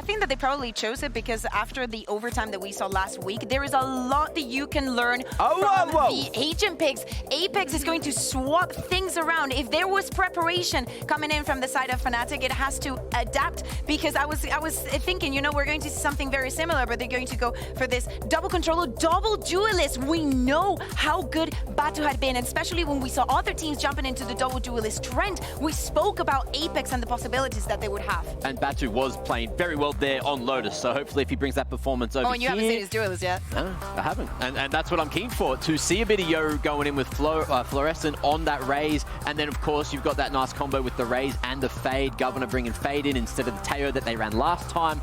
think that they probably chose it because after the overtime that we saw last week, there is a lot that you can learn from the agent picks. Apex is going to swap things around. If there was preparation coming in from the side of Fnatic, it has to adapt, because I was thinking, you know, we're going to see something very similar, but they're going to go for this double controller, double duelist. We know how good Batu had been, especially when we saw other teams jumping into the double duelist trend. We spoke about Apex and the possibilities that they would have. And Batu was playing very well there on Lotus, so hopefully if he brings that performance over here... Oh, and you haven't seen his duelist yet? No, I haven't. And that's what I'm keen for, to see a bit of Yo going in with Fluorescent on that Raze, and then of course you've got that nice combo with the Raze and the Fade. Governor bringing Fade in instead of the Teo that they ran last time.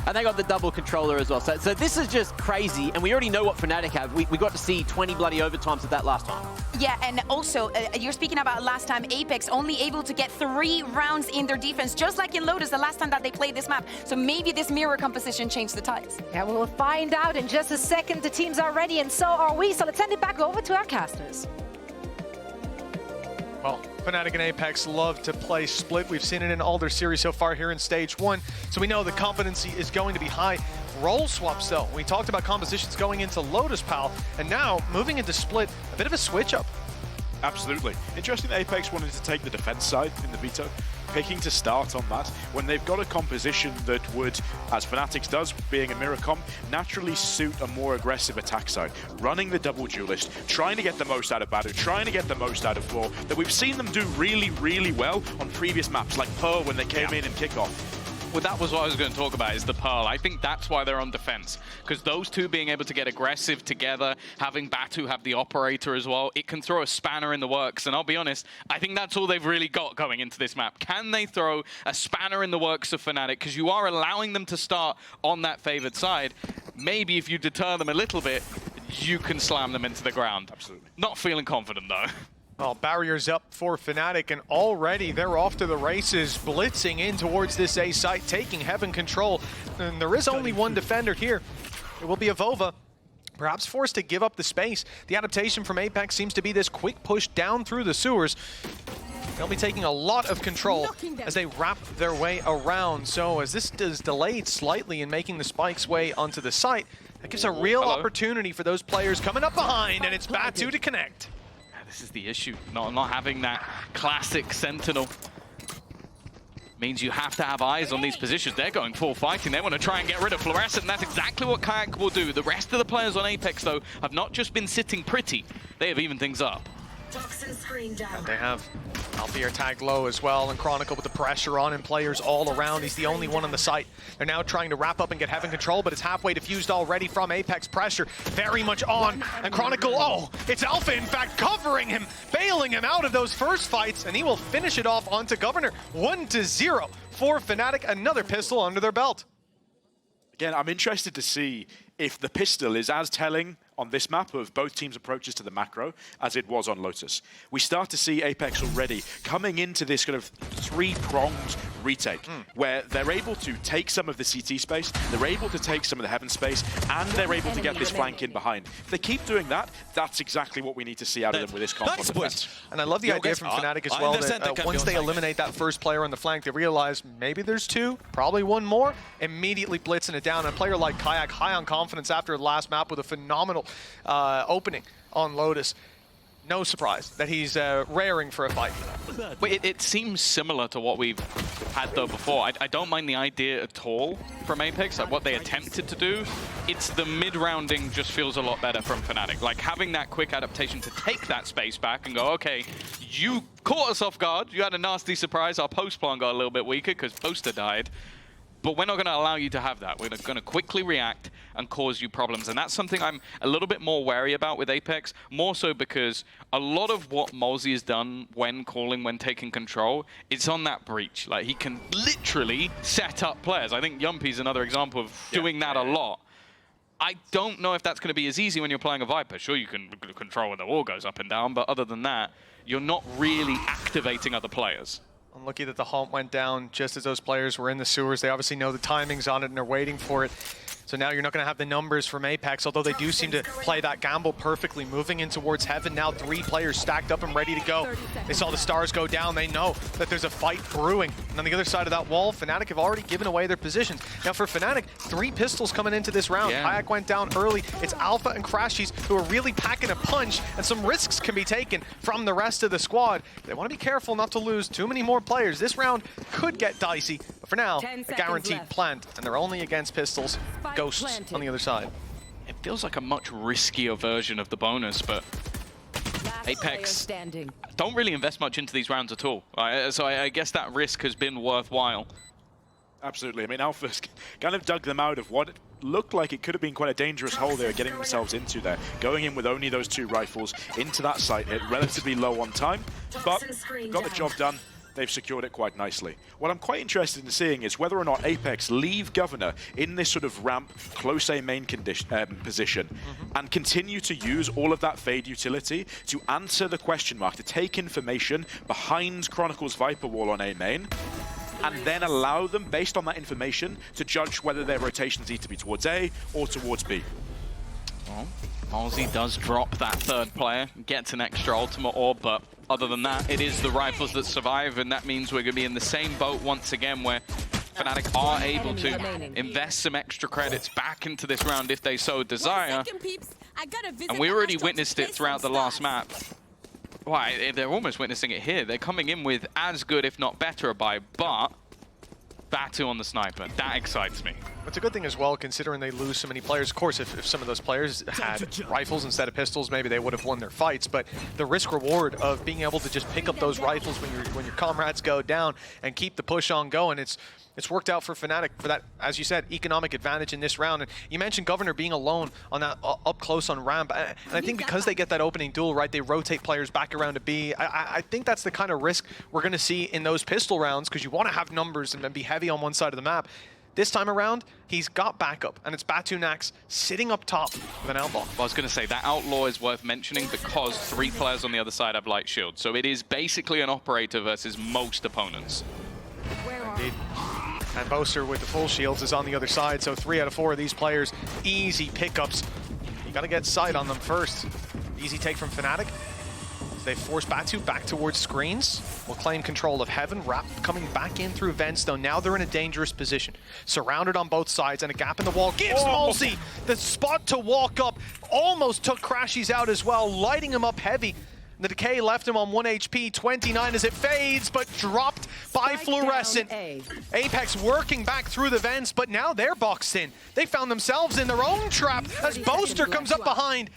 And they got the double controller as well. So this is just crazy, and we already know what Fnatic have. We got to see 20 bloody overtimes of that last time. Yeah, and also, you're speaking about last time, Apex only able to get 3 rounds in their defense, just like in Lotus the last time that they played this map. So maybe this mirror composition changed the tides. Yeah, we'll find out in just a second. The teams are ready, and so are we. So let's send it back over to our casters. Well, Fnatic and Apex love to play split. We've seen it in all their series so far here in Stage 1, so we know the competency is going to be high. Role swaps, though. We talked about compositions going into Lotus, pal, and now moving into split, a bit of a switch-up. Absolutely. Interesting that Apex wanted to take the defense side in the veto, picking to start on that when they've got a composition that would, as Fnatic's does, being a mirror comp, naturally suit a more aggressive attack side. Running the double duelist, trying to get the most out of Badu, trying to get the most out of Floor, that we've seen them do really, really well on previous maps, like Pearl when they came in and kickoff. Well, that was what I was going to talk about, is the Pearl. I think that's why they're on defense, because those two being able to get aggressive together, having Batu have the operator as well, it can throw a spanner in the works. And I'll be honest, I think that's all they've really got going into this map. Can they throw a spanner in the works of Fnatic? Because you are allowing them to start on that favored side. Maybe if you deter them a little bit, you can slam them into the ground. Absolutely. Not feeling confident, though. Well, barriers up for Fnatic, and already they're off to the races, blitzing in towards this A site, taking Heaven control. And there is only one defender here. It will be a Vova, perhaps forced to give up the space. The adaptation from Apex seems to be this quick push down through the sewers. They'll be taking a lot of control as they wrap their way around. So as this is delayed slightly in making the spikes way onto the site, that gives a real opportunity for those players coming up behind, and it's Batu to connect. This is the issue, not having that classic Sentinel. Means you have to have eyes on these positions. They're going full fighting. They want to try and get rid of Fluorescent, and that's exactly what Kayak will do. The rest of the players on Apex, though, have not just been sitting pretty. They have evened things up. And they have Alfier tagged low as well, and Chronicle with the pressure on him, players all around. He's the only one on the site. They're now trying to wrap up and get Heaven control, but it's halfway diffused already from Apex. Pressure very much on, and Chronicle, oh, it's Alpha, in fact, covering him, bailing him out of those first fights, and he will finish it off onto Governor. 1-0 for Fnatic, another pistol under their belt. Again, I'm interested to see if the pistol is as telling on this map of both teams' approaches to the macro as it was on Lotus. We start to see Apex already coming into this kind of 3-pronged retake, where they're able to take some of the CT space, they're able to take some of the Heaven space, and they're able to get this flank in behind. If they keep doing that, that's exactly what we need to see out of them with this comp on defense. And I love the idea from Fnatic as well, that once they eliminate that first player on the flank, they realize maybe there's 2, probably 1 more, immediately blitzing it down. And a player like Kayak, high on confidence after the last map with a phenomenal opening on Lotus. No surprise that he's raring for a fight. It seems similar to what we've had though before. I don't mind the idea at all from Apex, like what they attempted to do. It's the mid-rounding just feels a lot better from Fnatic. Like having that quick adaptation to take that space back and go, okay, you caught us off guard, you had a nasty surprise, our post plan got a little bit weaker because Poster died. But we're not going to allow you to have that. We're going to quickly react and cause you problems. And that's something I'm a little bit more wary about with Apex, more so because a lot of what Mozzie has done when calling, when taking control, it's on that breach. Like, he can literally set up players. I think Yumpy's another example of doing that a lot. I don't know if that's going to be as easy when you're playing a Viper. Sure, you can control when the wall goes up and down, but other than that, you're not really activating other players. Unlucky that the haunt went down just as those players were in the sewers. They obviously know the timings on it and are waiting for it. So now you're not going to have the numbers from Apex, although they do seem to play that gamble perfectly. Moving in towards Heaven, now 3 players stacked up and ready to go. They saw the stars go down. They know that there's a fight brewing. And on the other side of that wall, Fnatic have already given away their positions. Now for Fnatic, 3 pistols coming into this round. Kayak went down early. It's Alpha and Crashies who are really packing a punch, and some risks can be taken from the rest of the squad. They want to be careful not to lose too many more players. This round could get dicey, but for now, a guaranteed plant, and they're only against pistols. Ghosts on the other side. It feels like a much riskier version of the bonus, but Apex don't really invest much into these rounds at all. So I guess that risk has been worthwhile. Absolutely. I mean, Alpha's kind of dug them out of what looked like it could have been quite a dangerous hole they were getting themselves into there. Going in with only those 2 rifles into that site hit, relatively low on time, but got the job done. They've secured it quite nicely. What I'm quite interested in seeing is whether or not Apex leave Governor in this sort of ramp, close A main position, and continue to use all of that Fade utility to answer the question mark, to take information behind Chronicle's Viper wall on A main, and then allow them, based on that information, to judge whether their rotations need to be towards A or towards B. Well, Halsey does drop that 3rd player, gets an extra ultimate orb, but other than that, it is the rifles that survive, and that means we're going to be in the same boat once again, where Fnatic are able to invest some extra credits back into this round if they so desire. And we already witnessed it throughout the last map. Why, they're almost witnessing it here. They're coming in with as good, if not better, a buy, but Batu on the sniper. That excites me. It's a good thing as well, considering they lose so many players. Of course, if some of those players had rifles instead of pistols, maybe they would have won their fights. But the risk-reward of being able to just pick up those rifles when your comrades go down and keep the push on going, it's worked out for Fnatic for that, as you said, economic advantage in this round. And you mentioned Governor being alone on that up close on ramp. And I think because they get that opening duel, right, they rotate players back around to B. I think that's the kind of risk we're going to see in those pistol rounds, because you want to have numbers and be heavy on one side of the map. This time around, he's got backup, and it's Batu Nax sitting up top with an outlaw. Well, I was going to say, that outlaw is worth mentioning because 3 players on the other side have light shield. So it is basically an operator versus most opponents. Indeed. And Boaster with the full shields is on the other side, so 3 out of 4 of these players, easy pickups. You got to get sight on them first. Easy take from Fnatic. They force Batu back towards screens. Will claim control of Heaven. Rap coming back in through vents, though. Now they're in a dangerous position. Surrounded on both sides, and a gap in the wall gives Malzy the spot to walk up. Almost took Crashies out as well, lighting him up heavy. The decay left him on 1 HP, 29 as it fades, but dropped by Fluorescent. Apex working back through the vents, but now they're boxed in. They found themselves in their own trap as Boaster comes up behind.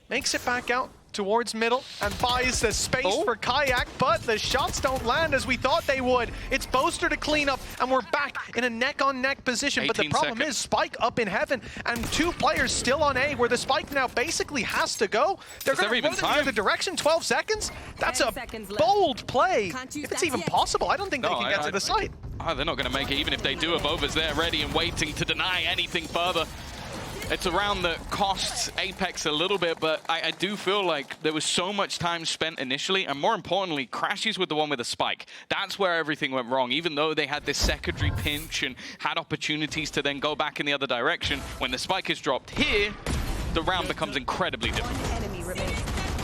Makes it back out towards middle and buys the space for Kayak, but the shots don't land as we thought they would. It's Boaster to clean up, and we're back in a neck-on-neck position. But the problem is Spike up in Heaven, and 2 players still on A, where the Spike now basically has to go. They're going to run in the other direction. 12 seconds? That's a bold play. If it's even possible, I don't think they can get to the site. They're not going to make it, even if they do. Avovah's there ready and waiting to deny anything further. It's a round that costs Apex a little bit, but I do feel like there was so much time spent initially, and more importantly, Crashies with the one with the spike. That's where everything went wrong. Even though they had this secondary pinch and had opportunities to then go back in the other direction, when the spike is dropped here, the round becomes incredibly difficult.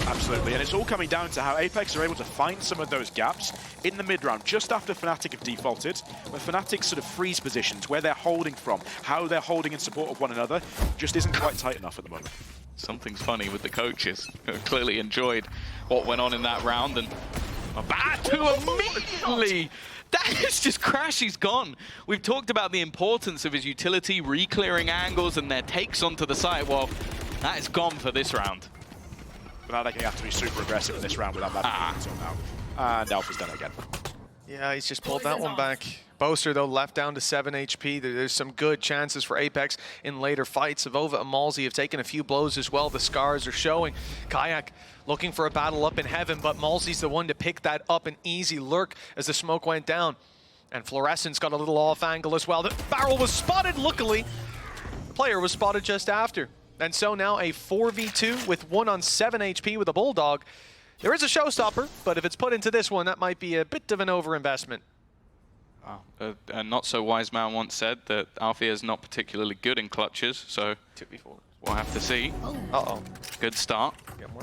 Absolutely, and it's all coming down to how Apex are able to find some of those gaps in the mid-round, just after Fnatic have defaulted, where Fnatic's sort of freeze positions, where they're holding from, how they're holding in support of one another, just isn't quite tight enough at the moment. Something's funny with the coaches, who clearly enjoyed what went on in that round, and Batu immediately! That is just Crashies gone. We've talked about the importance of his utility, re-clearing angles, and their takes onto the site. Well, that is gone for this round. But now they're going to have to be super aggressive in this round without that until now. And Alpha's done it again. Yeah, he's just pulled that one back. Boaster, though, left down to 7 HP. There's some good chances for Apex in later fights. Avova and Malzy have taken a few blows as well. The scars are showing. Kayak looking for a battle up in Heaven, but Malzy's the one to pick that up, an easy lurk as the smoke went down. And Fluorescent's got a little off angle as well. The barrel was spotted, luckily. The player was spotted just after. And so now a 4v2 with 1 on 7 HP with a Bulldog. There is a showstopper, but if it's put into this one, that might be a bit of an overinvestment. Wow. A not-so-wise man once said that Alfia is not particularly good in clutches, so 2v4. we'll have to see. Uh-oh. Good start.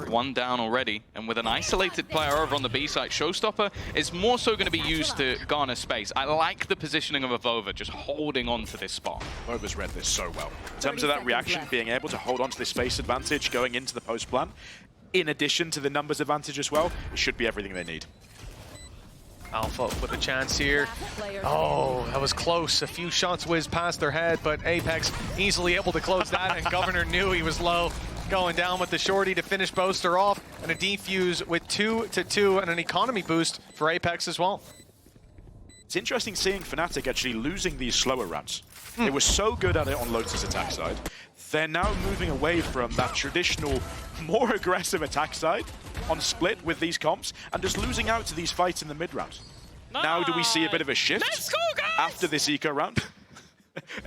One down already. And with an isolated player over on the B side, Showstopper is more so going to be used to garner space. I like the positioning of a Vova just holding on to this spot. Vova's read this so well. In terms of that reaction, being able to hold on to this space advantage going into the post plan, in addition to the numbers advantage as well, it should be everything they need. Alpha with a chance here. Oh, that was close. A few shots whizzed past their head, but Apex easily able to close that, and Governor knew he was low. Going down with the shorty to finish Boaster off, and a defuse with 2-2 and an economy boost for Apex as well. It's interesting seeing Fnatic actually losing these slower rounds. They were so good at it on Lotus' attack side. They're now moving away from that traditional, more aggressive attack side on split with these comps and just losing out to these fights in the mid round. Now do we see a bit of a shift after this eco round?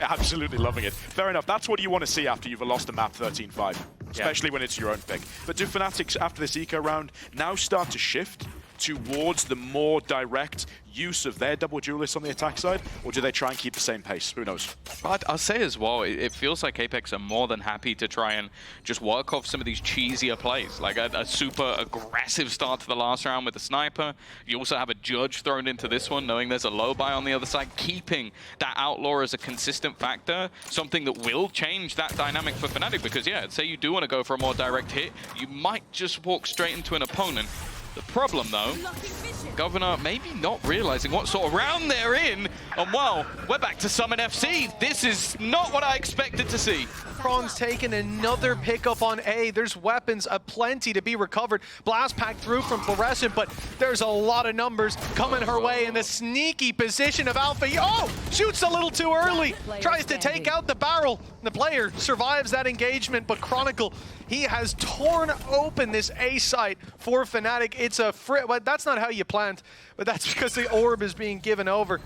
Absolutely loving it. Fair enough, that's what you want to see after you've lost a map 13-5, especially when it's your own pick. But do Fnatic, after this eco round, now start to shift towards the more direct use of their double duelists on the attack side, or do they try and keep the same pace? Who knows? I'll say as well, it feels like Apex are more than happy to try and just work off some of these cheesier plays, like a super aggressive start to the last round with the sniper. You also have a judge thrown into this one, knowing there's a low buy on the other side, keeping that outlaw as a consistent factor, something that will change that dynamic for Fnatic, because yeah, say you do want to go for a more direct hit, you might just walk straight into an opponent. The problem, though, Governor maybe not realizing what sort of round they're in, and well, we're back to Summon FC. This is not what I expected to see. Kron's taking another pickup on A. There's weapons aplenty to be recovered. Blast pack through from Fluorescent, but there's a lot of numbers coming her way in the sneaky position of Alpha. Oh, shoots a little too early. Tries to take out the barrel. The player survives that engagement, but Chronicle, he has torn open this A site for Fnatic. It's a well, that's not how you plant, but that's because the orb is being given over.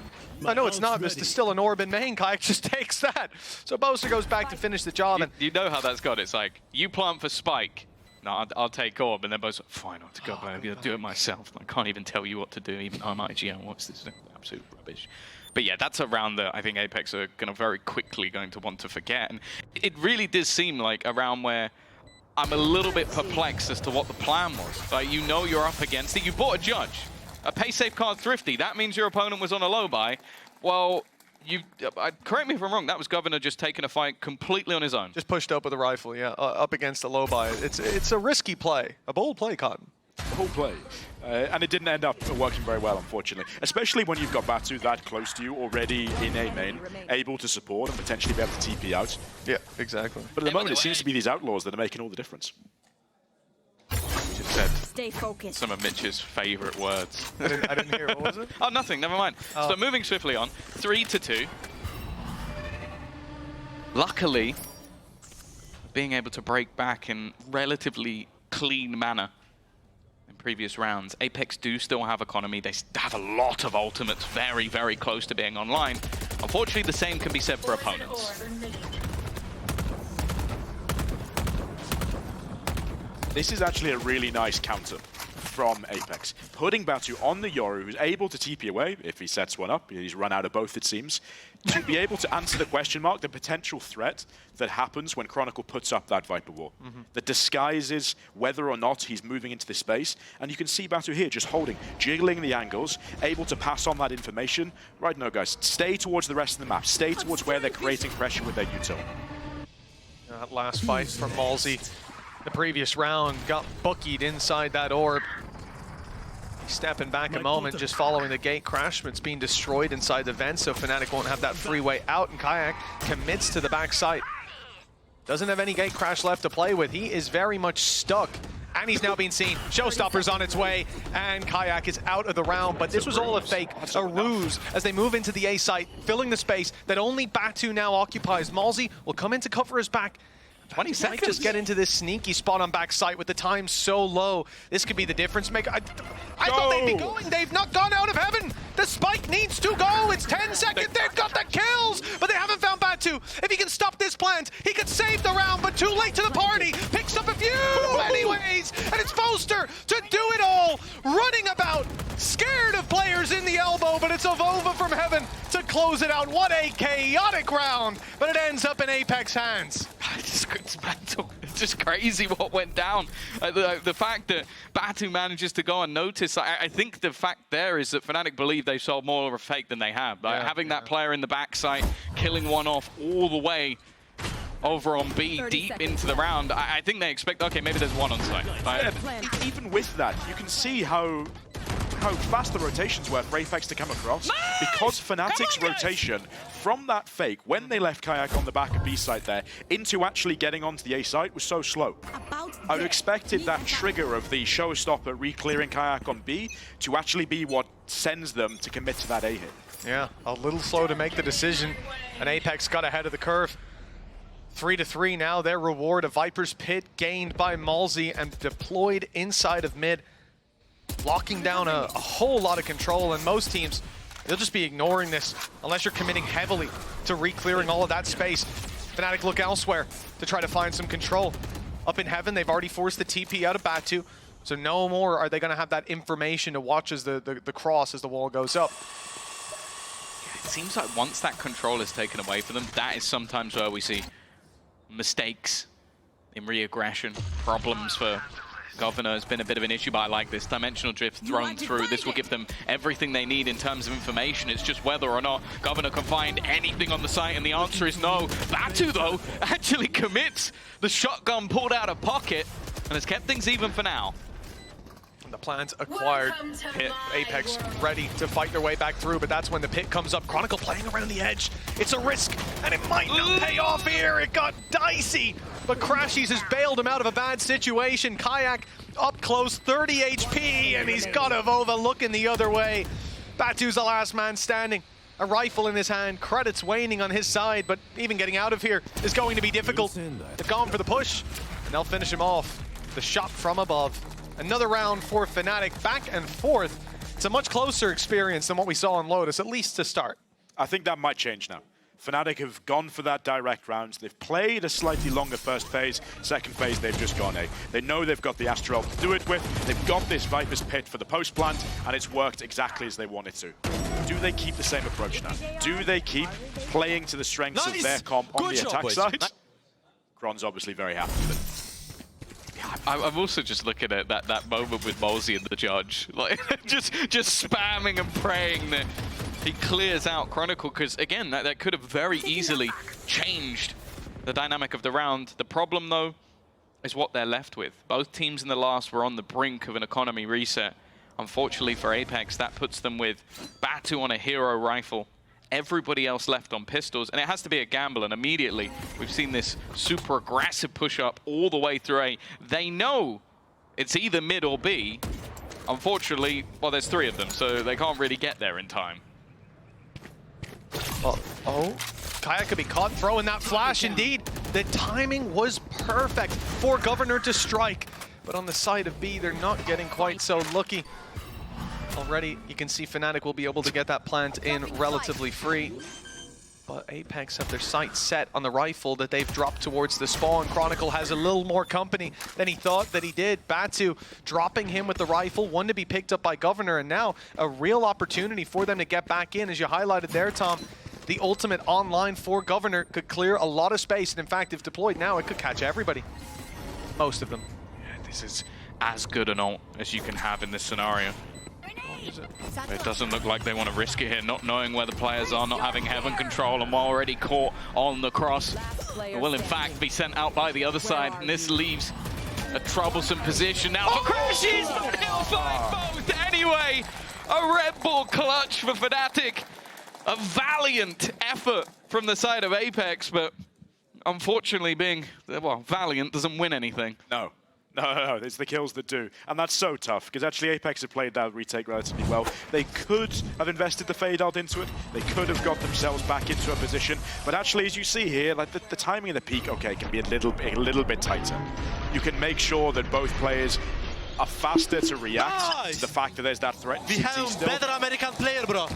I know it's not, but it's still an orb in main. Kayak just takes that. So Boaster goes back to finish the job. You know how that's gone. It's like, you plant for Spike. No, I'll take orb. And then Boaster, fine, I'll go, I'll do it myself. I can't even tell you what to do, even though I'm IGN. What's this? Absolute rubbish. But yeah, that's a round that I think Apex are very quickly going to want to forget. And it really does seem like a round where I'm a little bit perplexed as to what the plan was. Like, you know you're up against it. You bought a judge. A pay safe card thrifty. That means your opponent was on a low buy. Well, correct me if I'm wrong, that was Governor just taking a fight completely on his own. Just pushed up with a rifle, yeah, up against a low buy. It's a risky play, a bold play, Cotton. Whole play. And it didn't end up working very well, unfortunately. Especially when you've got Batu that close to you already in A main, able to support and potentially be able to TP out. Yeah, exactly. But at the moment, it seems to be these outlaws that are making all the difference. Just said some of Mitch's favorite words. I didn't hear. What was it? Oh, nothing. Never mind. Oh. So moving swiftly on, 3-2. Luckily, being able to break back in relatively clean manner in previous rounds. Apex do still have economy. They have a lot of ultimates very, very close to being online. Unfortunately, the same can be said for opponents. This is actually a really nice counter from Apex. Putting Batu on the Yoru, who's able to TP away, if he sets one up, he's run out of both it seems, to be able to answer the question mark, the potential threat that happens when Chronicle puts up that Viper Wall. That disguises whether or not he's moving into this space, and you can see Batu here just holding, jiggling the angles, able to pass on that information. Right, no guys, stay towards the rest of the map, stay towards where they're creating pressure with their util. That last fight from Malzy. The previous round got bookied inside that orb. Stepping back a moment, just following the gate crash, but it's being destroyed inside the vent, so Fnatic won't have that freeway out, and Kayak commits to the back site. Doesn't have any gate crash left to play with. He is very much stuck, and he's now being seen. Showstopper's on its way, and Kayak is out of the round, but this was all a fake, a ruse, as they move into the A site, filling the space that only Batu now occupies. Malzy will come in to cover his back. 20 seconds. Might just get into this sneaky spot on back site with the time so low. This could be the difference maker. I thought they'd be going. They've not gone out of heaven. The spike needs to go. It's 10 seconds. They've got the kills, but they haven't found Batu. If he can stop this plant, he could save the round, but too late to the party. Picks up a few anyways, and it's Boaster to do it all. Running about, scared of players in the elbow, but it's a Vova from heaven close it out. What a chaotic round, but it ends up in Apex hands. It's mental. It's just crazy what went down. The fact that Batu manages to go unnoticed, I think the fact there is that Fnatic believe they saw more of a fake than they have. Like, having that player in the backside, killing one off all the way over on B, deep into the round, I think they expect, okay, maybe there's one on site. Even with that, you can see how fast the rotations were for Apex to come across. Because Fnatic's rotation from that fake, when they left Kayak on the back of B site there, into actually getting onto the A site was so slow. I would expected that trigger of the showstopper re-clearing Kayak on B to actually be what sends them to commit to that A hit. Yeah, a little slow to make the decision, and Apex got ahead of the curve. 3-3 now, their reward, a Viper's Pit gained by Malzy and deployed inside of mid, locking down a whole lot of control, and most teams, they'll just be ignoring this unless you're committing heavily to re-clearing all of that space. Fnatic look elsewhere to try to find some control. Up in heaven, they've already forced the TP out of Batu, so no more are they going to have that information to watch as the cross as the wall goes up. It seems like once that control is taken away from them, that is sometimes where we see mistakes in re-aggression, problems for Governor has been a bit of an issue, but I like this. Dimensional drift thrown through. This will give them everything they need in terms of information. It's just whether or not Governor can find anything on the site, and the answer is no. Batu, though, actually commits the shotgun pulled out of pocket and has kept things even for now. The plans acquired. Pit, Apex ready to fight their way back through, but that's when the pit comes up. Chronicle playing around the edge. It's a risk, and it might not pay off here. It got dicey, but Crashies has bailed him out of a bad situation. Kayak up close, 30 HP, and he's got a Vova looking the other way. Batu's the last man standing. A rifle in his hand, credits waning on his side, but even getting out of here is going to be difficult. They've gone for the push, and they'll finish him off. The shot from above. Another round for Fnatic, back and forth. It's a much closer experience than what we saw on Lotus, at least to start. I think that might change now. Fnatic have gone for that direct round. They've played a slightly longer first phase. Second phase, they've just gone A. They know they've got the Astral to do it with. They've got this Viper's Pit for the post plant, and it's worked exactly as they wanted to. Do they keep the same approach now? Do they keep playing to the strengths of their comp on the attack side? Gron's obviously very happy with it. I'm also just looking at that moment with Malzy and the judge, like just spamming and praying that he clears out Chronicle, because again, that could have very easily changed the dynamic of the round. The problem, though, is what they're left with. Both teams in the last were on the brink of an economy reset. Unfortunately for Apex, that puts them with Batu on a hero rifle, everybody else left on pistols, and it has to be a gamble, and immediately we've seen this super aggressive push up all the way through A. They know it's either mid or B. Unfortunately, well, there's three of them, so they can't really get there in time. Oh, Kayak could be caught throwing that flash. Indeed, the timing was perfect for Governor to strike, but on the side of B, they're not getting quite so lucky. Already, you can see Fnatic will be able to get that plant in relatively free. But Apex have their sights set on the rifle that they've dropped towards the spawn. Chronicle has a little more company than he thought that he did. Batu dropping him with the rifle, one to be picked up by Governor, and now a real opportunity for them to get back in. As you highlighted there, Tom, the ultimate online for Governor could clear a lot of space, and in fact, if deployed now, it could catch everybody. Most of them. Yeah, this is as good an ult as you can have in this scenario. It doesn't look like they want to risk it here, not knowing where the players are, not having heaven control, and already caught on the cross. It will, in fact, be sent out by the other side, and this leaves a troublesome position now for Crashies, but he'll find both anyway. A Red Bull clutch for Fnatic. A valiant effort from the side of Apex, but unfortunately being, well, valiant doesn't win anything. No, it's the kills that do. And that's so tough, because actually Apex have played that retake relatively well. They could have invested the fade out into it. They could have got themselves back into a position. But actually, as you see here, like the timing of the peak, okay, can be a little bit tighter. You can make sure that both players are faster to react to the fact that there's that threat. We have better American player, bro.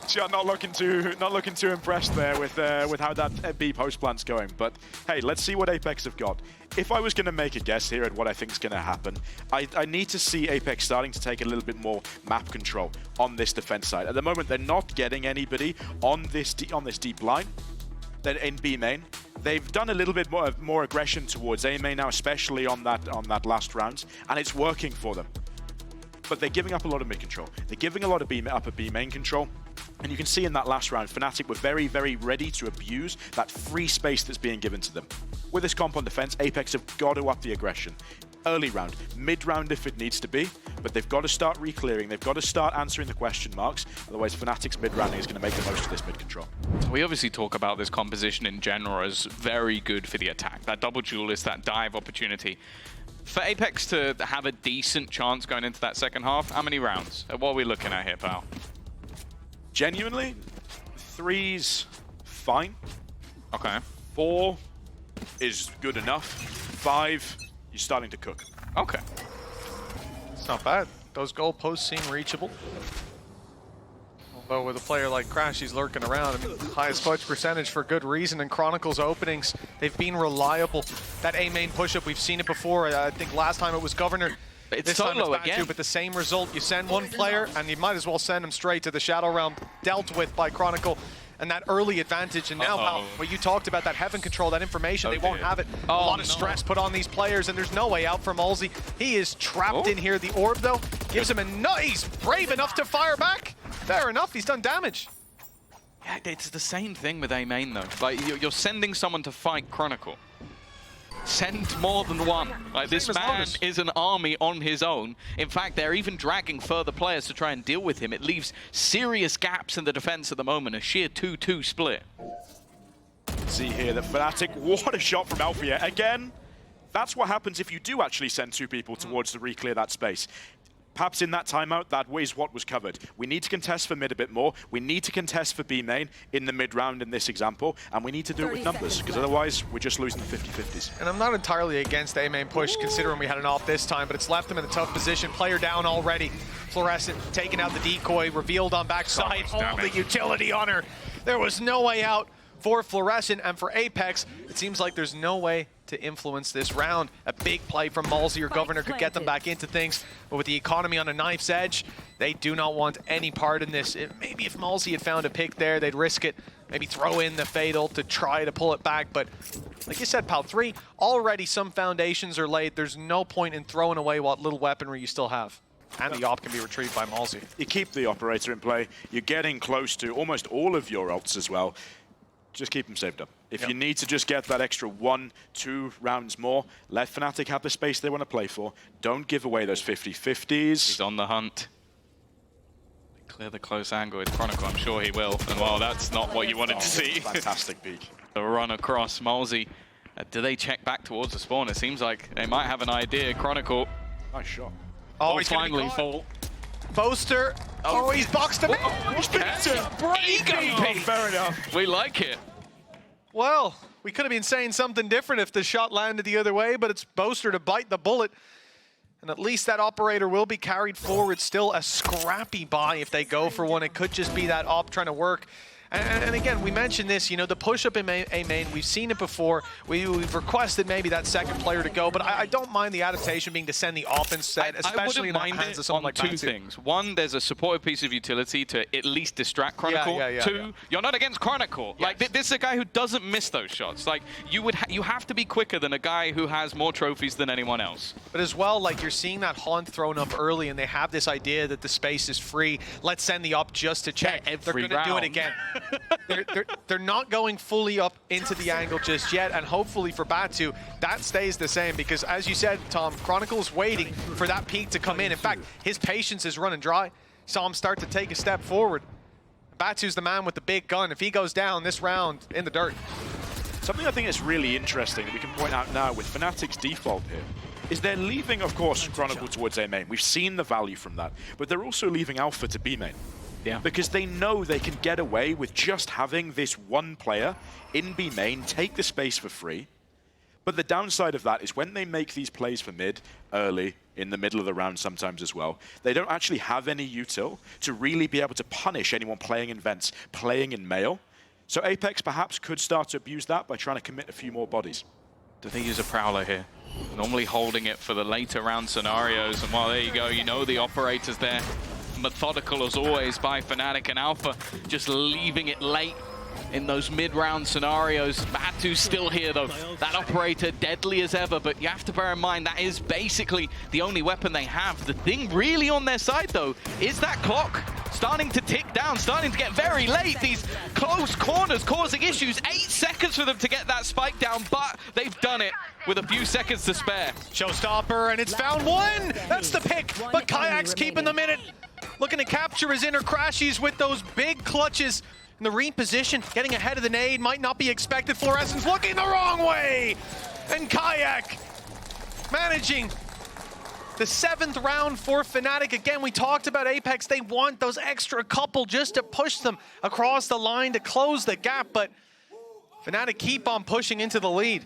John not looking too impressed there with how that B post plan's going. But hey, let's see what Apex have got. If I was going to make a guess here at what I think is going to happen, I need to see Apex starting to take a little bit more map control on this defense side. At the moment, they're not getting anybody on this deep line. They're in B main. They've done a little bit more aggression towards A main now, especially on that last round, and it's working for them. But they're giving up a lot of mid control. They're giving a lot of upper B main control. And you can see in that last round, Fnatic were very, very ready to abuse that free space that's being given to them. With this comp on defense, Apex have got to up the aggression. Early round, mid round if it needs to be, but they've got to start re-clearing. They've got to start answering the question marks. Otherwise, Fnatic's mid rounding is going to make the most of this mid control. We obviously talk about this composition in general as very good for the attack. That double duelist, that dive opportunity. For Apex to have a decent chance going into that second half, how many rounds? What are we looking at here, pal? Genuinely, 3's fine. Okay. 4 is good enough. 5, you're starting to cook. Okay. It's not bad. Those goalposts seem reachable. Although with a player like Crash, he's lurking around. I mean, highest clutch percentage for good reason. And Chronicle's openings, they've been reliable. That A main push-up, we've seen it before. I think last time it was Governor. It's this time solo it's again. but the same result. You send one player, and you might as well send him straight to the Shadow Realm, dealt with by Chronicle. And that early advantage, and now how what you talked about, that Heaven control, that information, they won't have it. A lot of stress put on these players, and there's no way out for Malzy. He is trapped in here. The orb, though, gives him a he's brave enough to fire back. Fair enough, he's done damage. Yeah, it's the same thing with A main though. Like you're sending someone to fight Chronicle. Send more than one. Like this man is an army on his own. In fact, they're even dragging further players to try and deal with him. It leaves serious gaps in the defense at the moment, a sheer 2-2 split. See here, the Fnatic, what a shot from Alfia. Again, that's what happens if you do actually send 2 people towards to re-clear that space. Perhaps in that timeout, that is what was covered. We need to contest for mid a bit more. We need to contest for B main in the mid round in this example, and we need to do it with numbers, because otherwise we're just losing the 50-50s. And I'm not entirely against A main push, considering we had an off this time, but it's left them in a tough position. Player down already. Fluorescent taking out the decoy, revealed on backside. All the utility on her. There was no way out for Fluorescent, and for Apex, it seems like there's no way to influence this round. A big play from Malzy or Governor could get them back into things, but with the economy on a knife's edge, they do not want any part in this. Maybe if Malzy had found a pick there, they'd risk it, maybe throw in the Fatal to try to pull it back, but like you said, Pal, 3, already some foundations are laid. There's no point in throwing away what little weaponry you still have. And the op can be retrieved by Malzy. You keep the operator in play, you're getting close to almost all of your ults as well. Just keep them saved up. If you need to just get that extra 1-2 rounds more, let Fnatic have the space they want to play for. Don't give away those 50-50s. He's on the hunt. Clear the close angle with Chronicle, I'm sure he will. And well, that's not what you wanted to see. Fantastic peek. The run across Malzy. Do they check back towards the spawn? It seems like they might have an idea. Chronicle. Nice shot. Oh, he's finally fall. Boaster. Oh, he's boxed him in. Fair enough. We like it. Well, we could have been saying something different if the shot landed the other way, but it's Boaster to bite the bullet. And at least that operator will be carried forward. Still a scrappy buy if they go for one. It could just be that op trying to work. And again, we mentioned this, you know, the push-up in A main, we've seen it before. We've requested maybe that second player to go, but I don't mind the adaptation being to send the op instead, especially in the hands of someone like two things. One, there's a supportive piece of utility to at least distract Chronicle. Two, you're not against Chronicle. Yes. Like, this is a guy who doesn't miss those shots. Like, you have to be quicker than a guy who has more trophies than anyone else. But as well, like, you're seeing that haunt thrown up early, and they have this idea that the space is free. Let's send the op just to check. Yeah, they're going to do it again. They're not going fully up into the angle just yet, and hopefully for Batu, that stays the same, because as you said, Tom, Chronicle's waiting for that peak to come in. In fact, his patience is running dry. Saw him start to take a step forward. Batu's the man with the big gun. If he goes down this round, in the dirt. Something I think is really interesting that we can point out now with Fnatic's default here is they're leaving, of course, Chronicle towards A main. We've seen the value from that, but they're also leaving Alpha to B main. Yeah. Because they know they can get away with just having this one player in B main take the space for free. But the downside of that is when they make these plays for mid early in the middle of the round sometimes as well. They don't actually have any util to really be able to punish anyone playing in vents, playing in male. So Apex perhaps could start to abuse that by trying to commit a few more bodies. Do they use a Prowler here? Normally holding it for the later round scenarios, and well, there you go, you know the operator's there. Methodical as always by Fnatic, and Alpha just leaving it late in those mid-round scenarios. Batu's still here though. That operator deadly as ever, but you have to bear in mind that is basically the only weapon they have. The thing really on their side though is that clock starting to tick down, starting to get very late. These close corners causing issues. 8 seconds for them to get that spike down, but they've done it with a few seconds to spare. Showstopper, and it's found one! That's the pick, but Kayak's keeping the minute. Looking to capture his inner crashies with those big clutches. In the reposition, getting ahead of the nade might not be expected. Fluorescence looking the wrong way! And Kayak managing the 7th round for Fnatic. Again, we talked about Apex. They want those extra couple just to push them across the line to close the gap, but Fnatic keep on pushing into the lead.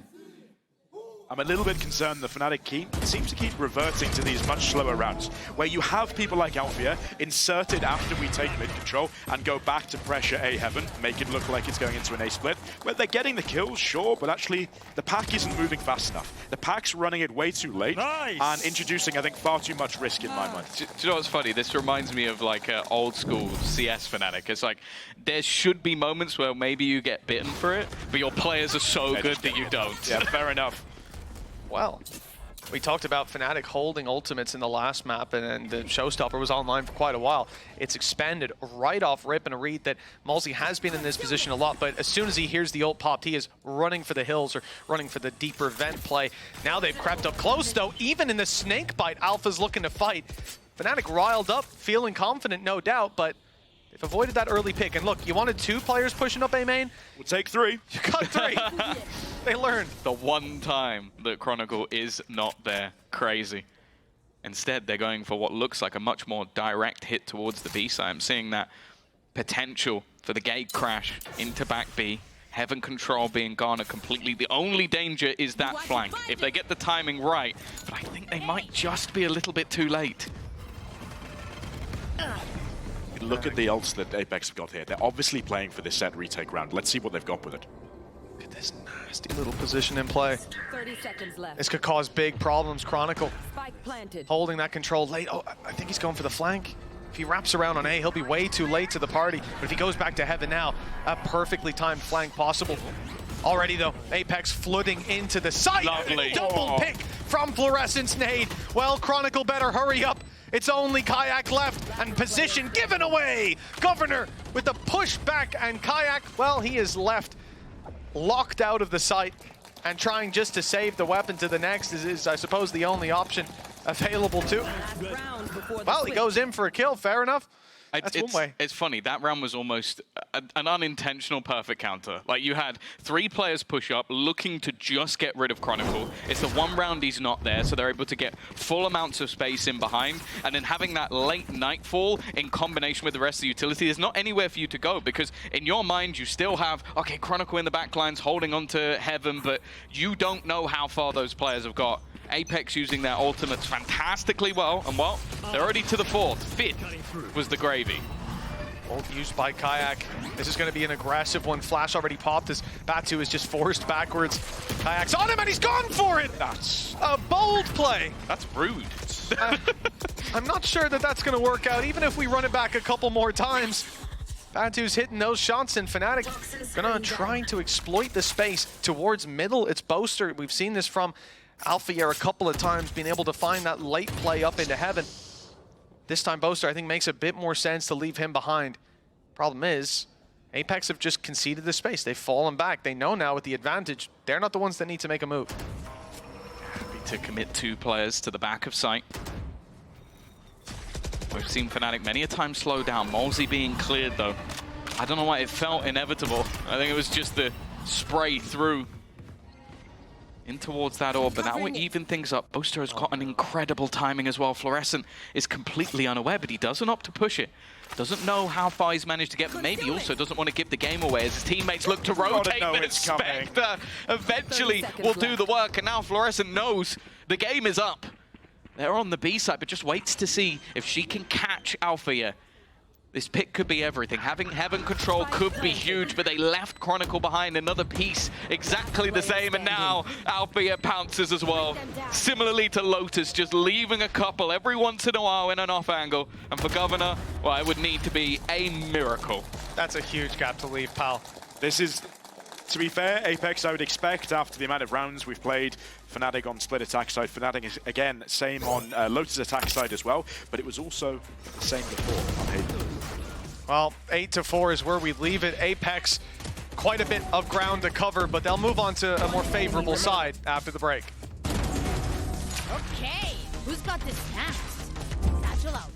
I'm a little bit concerned the Fnatic seems to keep reverting to these much slower rounds, where you have people like Alfia inserted after we take mid control and go back to pressure A Heaven, make it look like it's going into an A split, where they're getting the kills, sure, but actually the pack isn't moving fast enough. The pack's running it way too late and introducing, I think, far too much risk in my mind. Do you know what's funny? This reminds me of like old school CS Fnatic. It's like there should be moments where maybe you get bitten for it, but your players are so good that you don't. Yeah, fair enough. Well, we talked about Fnatic holding ultimates in the last map, and the Showstopper was online for quite a while. It's expanded right off rip, and a read that Malzy has been in this position a lot, but as soon as he hears the ult popped, he is running for the hills or running for the deeper vent play. Now they've crept up close, though. Even in the snake bite, Alpha's looking to fight. Fnatic riled up, feeling confident, no doubt, but they've avoided that early pick. And look, you wanted 2 players pushing up A main? We'll take 3. You got 3. They learned. The one time that Chronicle is not there. Crazy. Instead, they're going for what looks like a much more direct hit towards the B side. I'm seeing that potential for the gate crash into back B. Heaven control being garnered completely. The only danger is that flank. If they get the timing right, but I think they might just be a little bit too late. Look at the ults that Apex have got here. They're obviously playing for this set retake round. Let's see what they've got with it. Look at this nasty little position in play. 30 seconds left. This could cause big problems. Chronicle Spike planted. holding that control late. Oh, I think he's going for the flank. If he wraps around on A, he'll be way too late to the party. But if he goes back to Heaven now, a perfectly timed flank possible. Already though, Apex flooding into the site. Lovely. Double pick from Fluorescence nade. Well, Chronicle better hurry up. It's only Kayak left, and position given away. Governor with the push back, and Kayak, well, he is left locked out of the site, and trying just to save the weapon to the next is I suppose, the only option available to. Well, he goes in for a kill, fair enough. That's one way. It's funny, that round was almost an unintentional perfect counter. Like, you had 3 players push up, looking to just get rid of Chronicle. It's the one round he's not there, so they're able to get full amounts of space in behind, and then having that late nightfall in combination with the rest of the utility, there's not anywhere for you to go, because in your mind, you still have, okay, Chronicle in the backlines holding on to Heaven, but you don't know how far those players have got. Apex using their ultimates fantastically well, and well, they're already to the 4th. 5th was the gravy. Ult used by Kayak. This is going to be an aggressive one. Flash already popped as Batu is just forced backwards. Kayak's on him and he's gone for it! That's a bold play. That's rude. I'm not sure that that's going to work out, even if we run it back a couple more times. Batu's hitting those shots, and Fnatic gonna trying to exploit the space towards middle. It's Boaster. We've seen this from Alpha a couple of times, being able to find that late play up into Heaven. This time Boaster, I think, makes a bit more sense to leave him behind. Problem is, Apex have just conceded the space. They've fallen back. They know now with the advantage, they're not the ones that need to make a move. Happy to commit 2 players to the back of site. We've seen Fnatic many a time slow down. Malzy being cleared, though. I don't know why it felt inevitable. I think it was just the spray through in towards that orb, but that will even things up. Boaster has got an incredible timing as well. Fluorescent is completely unaware, but he doesn't opt to push it. Doesn't know how far he's managed to get, but maybe also doesn't want to give the game away as his teammates look to rotate the Spectre. Eventually will do the work, and now Fluorescent knows the game is up. They're on the B side, but just waits to see if she can catch Althea. This pick could be everything. Having Heaven control could be huge, but they left Chronicle behind. Another piece exactly the same, and now Althea pounces as well. Similarly to Lotus, just leaving a couple every once in a while in an off angle. And for Governor, well, it would need to be a miracle. That's a huge gap to leave, pal. This is, to be fair, Apex, I would expect after the amount of rounds we've played, Fnatic on split attack side. Fnatic is, again, same on Lotus attack side as well, but it was also the same before on Hayden. Well, 8-4 is where we leave it. Apex, quite a bit of ground to cover, but they'll move on to a more favorable side after the break. Okay, who's got the snacks? Satchel out.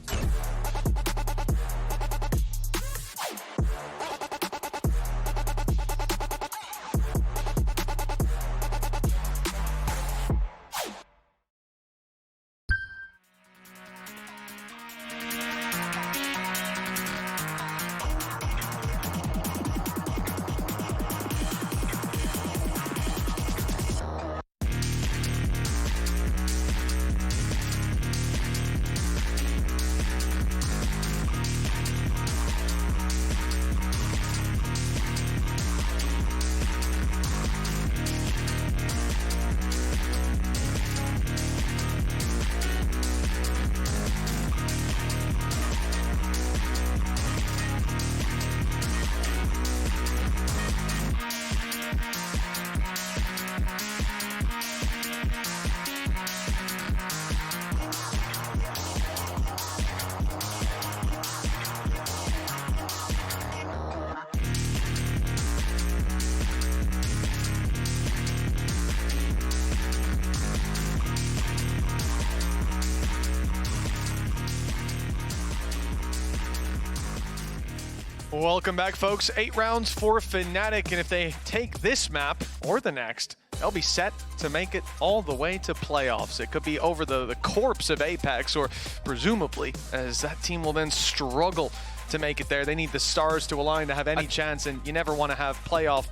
Welcome back, folks. 8 rounds for Fnatic, and if they take this map or the next, they'll be set to make it all the way to playoffs. It could be over the corpse of Apex, or presumably, as that team will then struggle to make it there. They need the stars to align to have any chance, and you never want to have playoff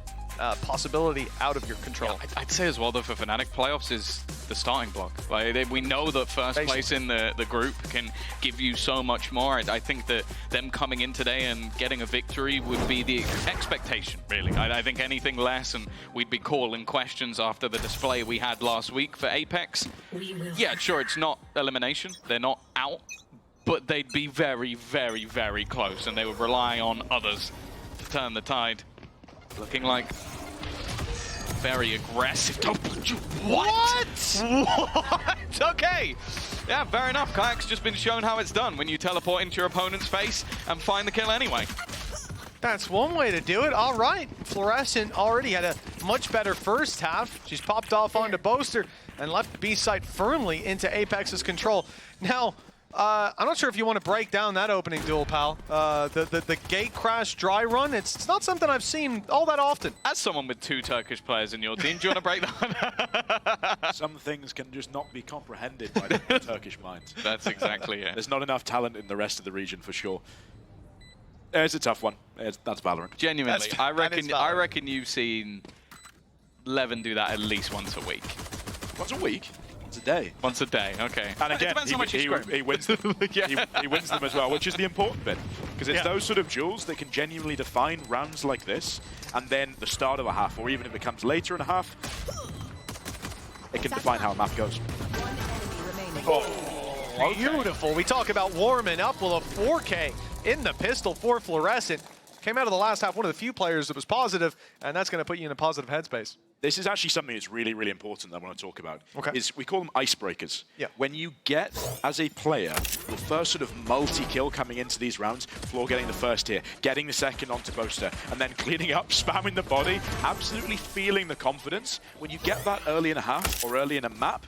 possibility out of your control. Yeah, I'd say as well, though, for Fnatic, playoffs is the starting block. Like, we know that first place in the group can give you so much more. I think that them coming in today and getting a victory would be the expectation, really. I think anything less, and we'd be calling questions after the display we had last week for Apex. Yeah, sure, it's not elimination. They're not out, but they'd be very, very, very close, and they would rely on others to turn the tide. Looking like very aggressive. What? Okay. Yeah, fair enough. Kayak's just been shown how it's done when you teleport into your opponent's face and find the kill anyway. That's one way to do it. All right. Fluorescent already had a much better first half. She's popped off onto Boaster and left the B site firmly into Apex's control. Now, I'm not sure if you want to break down that opening duel, pal. The gate crash dry run, it's not something I've seen all that often. As someone with 2 Turkish players in your team, do you want to break that one? Some things can just not be comprehended by the Turkish mind. That's exactly it. There's not enough talent in the rest of the region, for sure. It's a tough one. That's Valorant. Genuinely, I reckon you've seen Levin do that at least once a week. Once a week? Once a day. Once a day, okay. And again, he wins them. Yeah. he wins them as well, which is the important bit. Because it's those sort of duels that can genuinely define rounds like this, and then the start of a half, or even if it comes later in a half, it can define how a map goes. Oh, beautiful. We talk about warming up. Well, a 4K in the pistol for Fluorescent. Came out of the last half, one of the few players that was positive, and that's going to put you in a positive headspace. This is actually something that's really, really important that I want to talk about. Okay. Is we call them icebreakers. Yeah. When you get, as a player, your first sort of multi-kill coming into these rounds, Floor getting the first here, getting the second onto Boaster, and then cleaning up, spamming the body, absolutely feeling the confidence. When you get that early in a half or early in a map,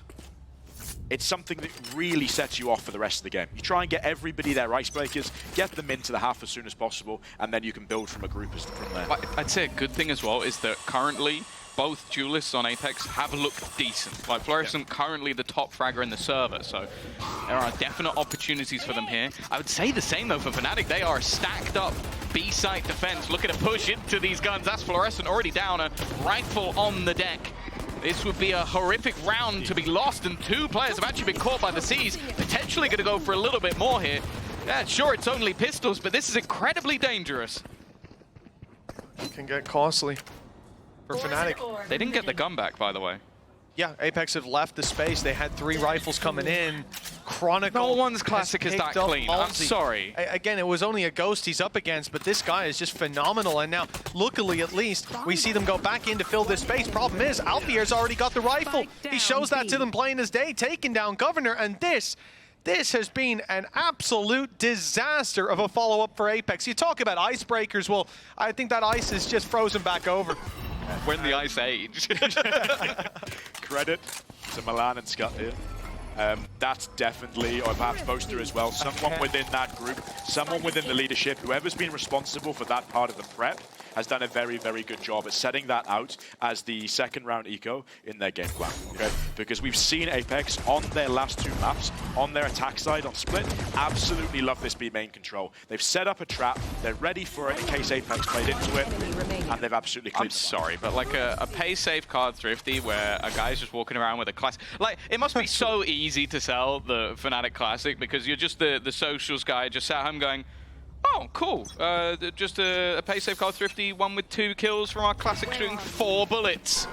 it's something that really sets you off for the rest of the game. You try and get everybody their icebreakers, get them into the half as soon as possible, and then you can build from a group from there. I'd say a good thing as well is that currently both duelists on Apex have looked decent. Like Fluorescent currently the top fragger in the server, so there are definite opportunities for them here. I would say the same though for Fnatic. They are stacked up B-site defense, looking to push into these guns. That's Fluorescent already down, a rifle on the deck. This would be a horrific round to be lost, and 2 players have actually been caught by the C's. Potentially going to go for a little bit more here. Yeah, sure, it's only pistols, but this is incredibly dangerous. It can get costly for Fnatic. They didn't get the gun back, by the way. Yeah, Apex have left the space. They had 3 rifles coming in. Chronicle. No one's classic is that clean. I'm sorry. Again, it was only a ghost he's up against, but this guy is just phenomenal. And now, luckily at least, we see them go back in to fill this space. Problem is, Alfier's already got the rifle. He shows that to them plain as day, taking down Governor. And this has been an absolute disaster of a follow-up for Apex. You talk about icebreakers. Well, I think that ice is just frozen back over. When the ice age. Credit to Milan and Scott here. That's definitely, or perhaps Boaster as well, someone within that group, someone within the leadership, whoever's been responsible for that part of the prep has done a very, very good job at setting that out as the second round eco in their game plan. Okay? Because we've seen Apex on their last 2 maps, on their attack side on Split, absolutely love this B main control. They've set up a trap, they're ready for it in case Apex played into it, and they've absolutely cleared. I'm sorry, but like a pay safe card thrifty where a guy's just walking around with a class, like it must be so easy to sell the Fnatic Classic because you're just the socials guy just sat home going, oh, cool. Just a pay safe card thrifty, one with 2 kills from our classic shooting 4 bullets.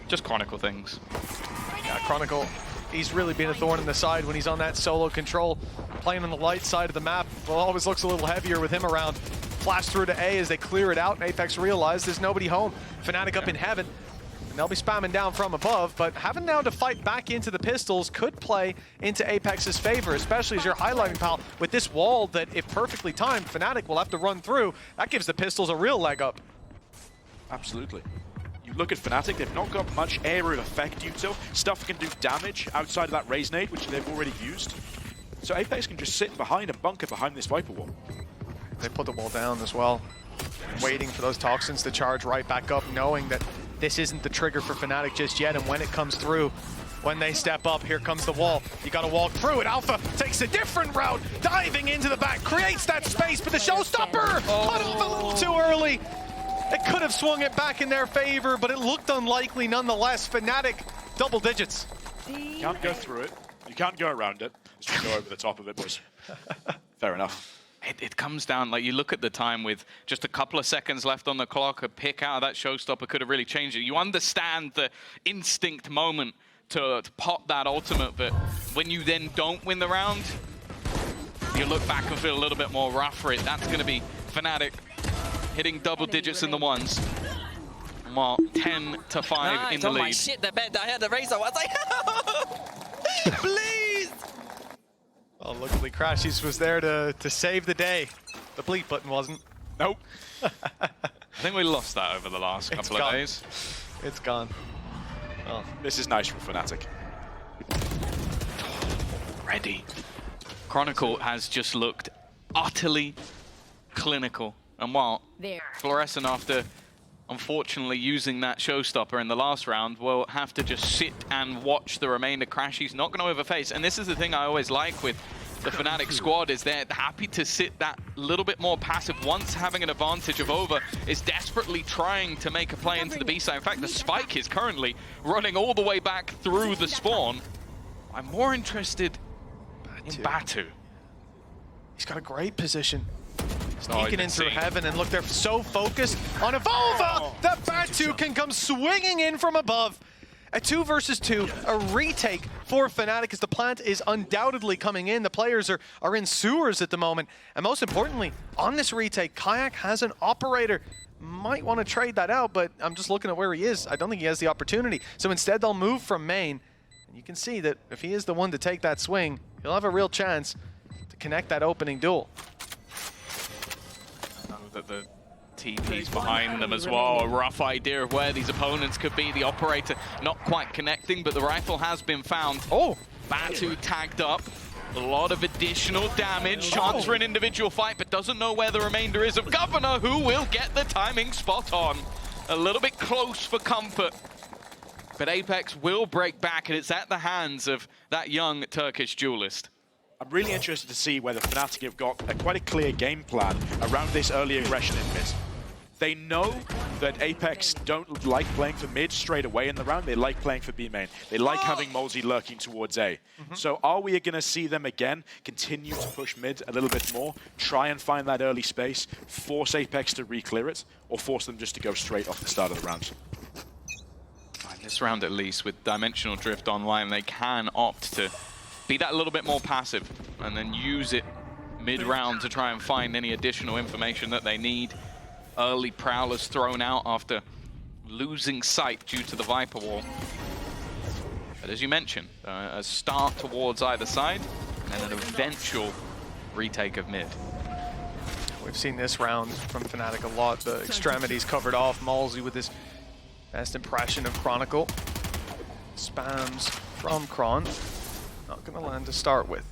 Just Chronicle things. Yeah, Chronicle, he's really been a thorn in the side when he's on that solo control. Playing on the light side of the map, well, always looks a little heavier with him around. Flash through to A as they clear it out, and Apex realize there's nobody home. Fnatic up in heaven. And they'll be spamming down from above, but having now to fight back into the pistols could play into Apex's favor, especially as you're highlighting, pal, with this wall that, if perfectly timed, Fnatic will have to run through. That gives the pistols a real leg up. Absolutely. You look at Fnatic, they've not got much area of effect util. Stuff can do damage outside of that Raise Nade, which they've already used. So Apex can just sit behind and bunker behind this Viper wall. They put the wall down as well, waiting for those toxins to charge right back up, knowing that this isn't the trigger for Fnatic just yet, and when it comes through, when they step up, here comes the wall. You gotta walk through it. Alpha takes a different route, diving into the back, creates that space, but the showstopper cut off a little too early. It could have swung it back in their favor, but it looked unlikely nonetheless. Fnatic, double digits. You can't go through it. You can't go around it. Just go over the top of it, boys. Fair enough. It comes down, like you look at the time with just a couple of seconds left on the clock, a pick out of that showstopper could have really changed it. You understand the instinct moment to pop that ultimate, but when you then don't win the round, you look back and feel a little bit more rough for it. That's going to be Fnatic hitting double digits in the ones. Well, 10-5 in the lead. My shit, the bed. I had the razor. I was like, please. Oh, luckily Crashies was there to save the day. The bleep button wasn't. Nope. I think we lost that over the last couple of days. It's gone. Oh. This is nice from Fnatic. Ready. Chronicle has just looked utterly clinical. And while Fluorescent, after unfortunately using that showstopper in the last round, will have to just sit and watch the remainder crash. He's not going to overface. And this is the thing I always like with the Fnatic squad, is they're happy to sit that little bit more passive. Once having an advantage of over, is desperately trying to make a play into the B side. In fact, the Spike is currently running all the way back through the spawn. I'm more interested in Batu. He's got a great position. Sneaking in through heaven, and look, they're so focused on Evolva that Batu can come swinging in from above. A 2 versus 2, a retake for Fnatic as the plant is undoubtedly coming in. The players are in sewers at the moment. And most importantly, on this retake, Kayak has an operator. Might want to trade that out, but I'm just looking at where he is. I don't think he has the opportunity. So instead, they'll move from main. And you can see that if he is the one to take that swing, he'll have a real chance to connect that opening duel. That the TP's behind them as well. A rough idea of where these opponents could be. The operator not quite connecting, but the rifle has been found. Oh! Batu tagged up. A lot of additional damage. Chance for an individual fight, but doesn't know where the remainder is of Governor, who will get the timing spot on. A little bit close for comfort. But Apex will break back, and it's at the hands of that young Turkish duelist. I'm really interested to see whether Fnatic have got quite a clear game plan around this early aggression in mid. They know that Apex don't like playing for mid straight away in the round. They like playing for B main. They like having Molzy lurking towards A. So are we going to see them again continue to push mid a little bit more, try and find that early space, force Apex to re-clear it, or force them just to go straight off the start of the round? In this round at least, with Dimensional Drift online, they can opt to be that little bit more passive and then use it mid-round to try and find any additional information that they need. Early Prowlers thrown out after losing sight due to the Viper wall. But as you mentioned, a start towards either side and an eventual retake of mid. We've seen this round from Fnatic a lot. The extremities covered off. Molzy with his best impression of Chronicle. Spams from Kron. Not going to land to start with.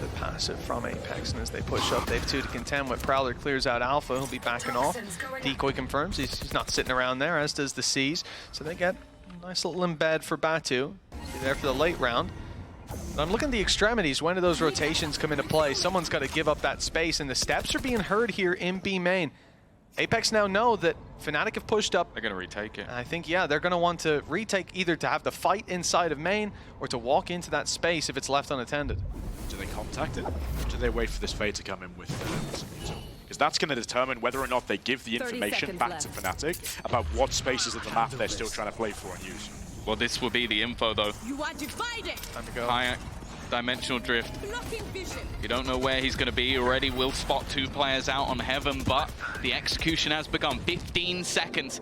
The passive from Apex, and as they push up, they have 2 to contend with. Prowler clears out Alpha, he'll be backing off. Decoy confirms he's not sitting around there, as does the C's. So they get a nice little embed for Batu. Be there for the late round. But I'm looking at the extremities. When do those rotations come into play? Someone's got to give up that space, and the steps are being heard here in B main. Apex now know that Fnatic have pushed up. They're going to retake it. I think, yeah, they're going to want to retake, either to have the fight inside of main or to walk into that space if it's left unattended. Do they contact it, or do they wait for this fade to come in with because that's going to determine whether or not they give the information back to Fnatic about what spaces of the map they're still trying to play for and use. Well, this will be the info, though. You want to fight it? Time to go. Kayak, Dimensional Drift. Blocking vision. You don't know where he's going to be. Already will spot 2 players out on Heaven, but the execution has begun. 15 seconds.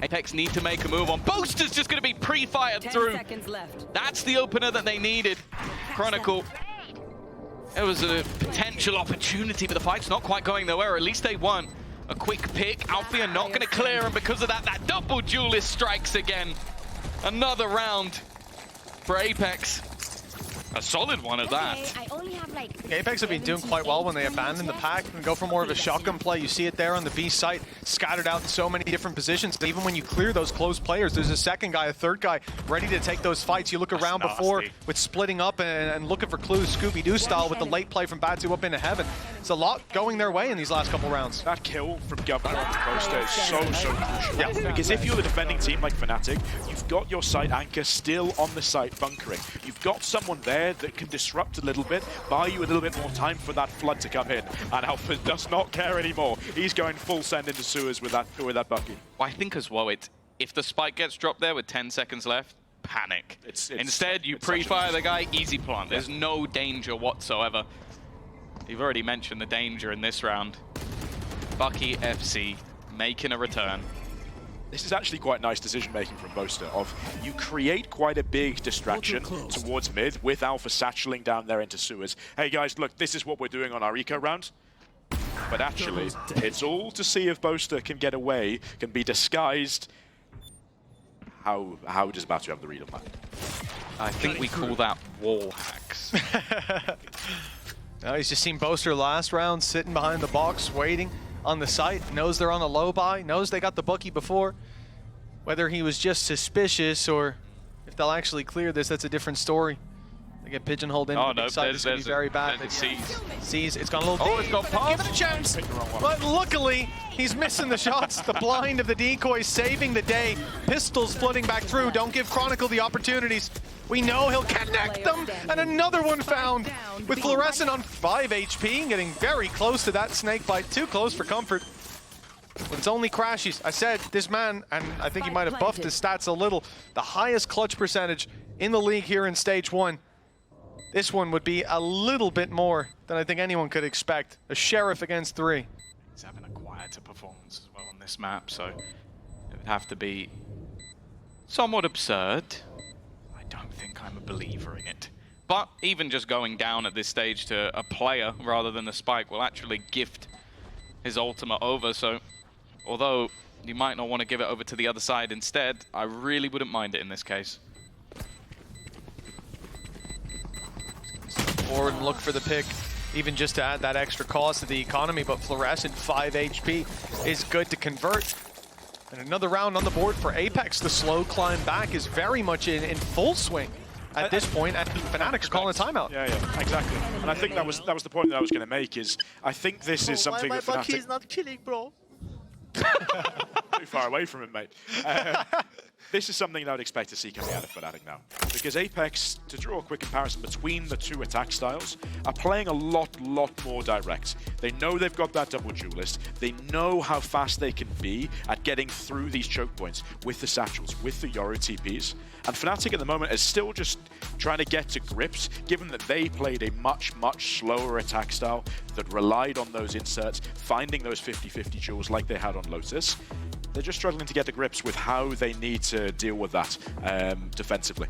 Apex need to make a move on. Boaster's just going to be pre-fired 10 through. seconds left. That's the opener that they needed. Chronicle. It was a potential opportunity, but the fight's not quite going nowhere. At least they won. A quick pick. Alfia not going to clear, and because of that, that double duelist strikes again. Another round for Apex. A solid one at that. I only have like Apex have been doing quite well when they abandon the pack and go for more of a shotgun play. You see it there on the B site, scattered out in so many different positions. Even when you clear those close players, there's a second guy, a third guy, ready to take those fights. You look around before with splitting up and looking for clues, Scooby-Doo style, with the late play from Batu up into Heaven. It's a lot going their way in these last couple rounds. That kill from Governor onto Boaster is so crucial. Yeah, because if you're the defending team like Fnatic, you've got your site anchor still on the site bunkering. You've got someone there that can disrupt a little bit, buy you a little bit more time for that flood to come in. And Alpha does not care anymore. He's going full send into sewers with that Bucky. Well, I think as well, if the spike gets dropped there with 10 seconds left, panic. Instead, you pre-fire the guy, easy plant. There's no danger whatsoever. You've already mentioned the danger in this round. Bucky FC making a return. This is actually quite nice decision-making from Boaster. You create quite a big distraction towards mid with Alpha satcheling down there into sewers. Hey guys, look, this is what we're doing on our eco round. But actually, it's all to see if Boaster can get away, can be disguised. How does Batu have the read on that? I think we call that wall hacks. No, he's just seen Boaster last round, sitting behind the box, waiting on the site, knows they're on a low buy, knows they got the Bucky before. Whether he was just suspicious or if they'll actually clear this, that's a different story. They get pigeonholed into the big site, it's going to be very bad. Sees, it's gone a little deep. It's gone past. Give it a chance. But luckily, he's missing the shots. The blind of the decoys saving the day. Pistols flooding back through. Don't give Chronicle the opportunities. We know he'll connect them. And another one found with Fluorescent on 5 HP, getting very close to that snake bite. Too close for comfort. But it's only crashes. I said this man, and I think he might have buffed his stats a little, the highest clutch percentage in the league here in Stage 1. This one would be a little bit more than I think anyone could expect. A Sheriff against 3. He's having a quieter performance as well on this map, so it would have to be somewhat absurd. I don't think I'm a believer in it. But even just going down at this stage to a player rather than the spike will actually gift his ultimate over, so although you might not want to give it over to the other side instead, I really wouldn't mind it in this case. Forward and look for the pick, even just to add that extra cost to the economy, but Fluorescent 5 HP is good to convert. And another round on the board for Apex. The slow climb back is very much in full swing at this point, and Fnatic are calling a timeout. Yeah, exactly. And I think that was the point that I was going to make, is I think this is something that Fnatic... is not killing, bro. Too far away from it, mate. This is something that I would expect to see coming out of Fnatic now. Because Apex, to draw a quick comparison between the two attack styles, are playing a lot more direct. They know they've got that double duelist. They know how fast they can be at getting through these choke points with the satchels, with the Yoru TPs. And Fnatic at the moment is still just trying to get to grips, given that they played a much slower attack style that relied on those inserts, finding those 50-50 duels like they had on Lotus. They're just struggling to get to grips with how they need to deal with that defensively.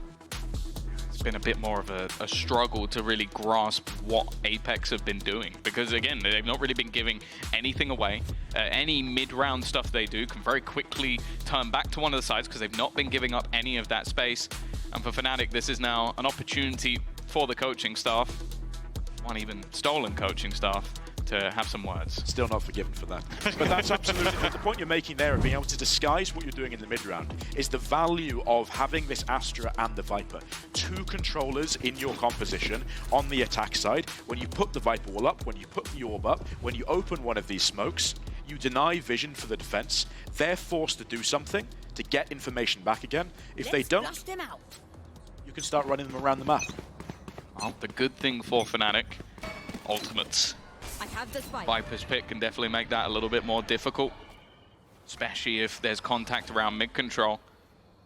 It's been a bit more of a struggle to really grasp what Apex have been doing, because again, they've not really been giving anything away. Any mid-round stuff they do can very quickly turn back to one of the sides because they've not been giving up any of that space. And for Fnatic, this is now an opportunity for the coaching staff, one even stolen coaching staff, to have some words. Still not forgiven for that. But that's absolutely the point you're making there of being able to disguise what you're doing in the mid-round is the value of having this Astra and the Viper. Two controllers in your composition on the attack side. When you put the Viper wall up, when you put the orb up, when you open one of these smokes, you deny vision for the defense. They're forced to do something to get information back again. If they don't, you can start running them around the map. Well, the good thing for Fnatic, ultimates. I have the spike. Viper's Pit can definitely make that a little bit more difficult, especially if there's contact around mid-control.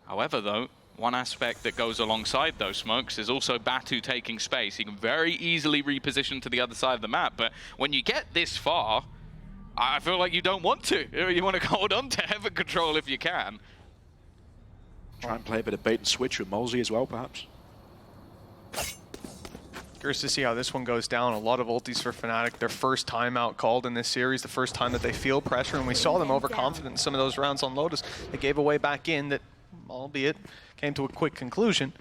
However, though, one aspect that goes alongside those smokes is also Batu taking space. He can very easily reposition to the other side of the map, but when you get this far, I feel like you don't want to. You want to hold on to Heaven Control if you can. Try and play a bit of bait and switch with Molzy as well, perhaps. Curious to see how this one goes down. A lot of ultis for Fnatic. Their first timeout called in this series, the first time that they feel pressure, and we saw them overconfident in some of those rounds on Lotus. They gave away back in that, albeit, came to a quick conclusion.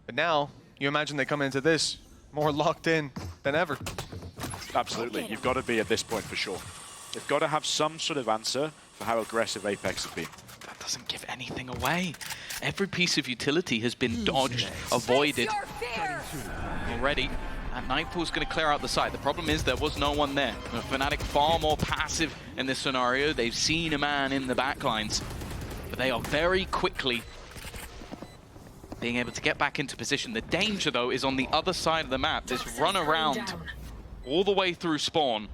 But now, you imagine they come into this more locked in than ever. Absolutely. You've got to be at this point for sure. You've got to have some sort of answer for how aggressive Apex have been. That doesn't give anything away. Every piece of utility has been dodged, avoided already. And Nightfall's going to clear out the site. The problem is there was no one there. Fnatic far more passive in this scenario. They've seen a man in the backlines, but they are very quickly being able to get back into position. The danger, though, is on the other side of the map. This run around all the way through spawn.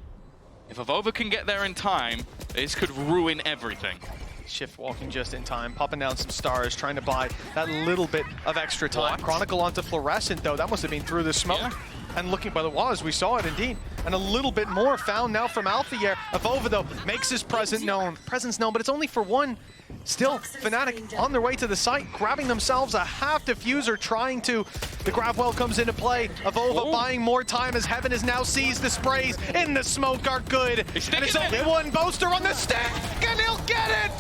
If Avova can get there in time, this could ruin everything. Shift walking just in time, popping down some stars, trying to buy that little bit of extra time. What? Chronicle onto Fluorescent, though. That must have been through the smoke. Yeah. And looking, but it was, we saw it indeed. And a little bit more found now from Alphier. Avova, though, makes his presence known, but it's only for one. Still, Fnatic on their way to the site, grabbing themselves a half diffuser, trying to. The grab well comes into play. Avova buying more time as Heaven has now seized the sprays in the smoke are good. And it's only one boaster on the stick, and he'll get it!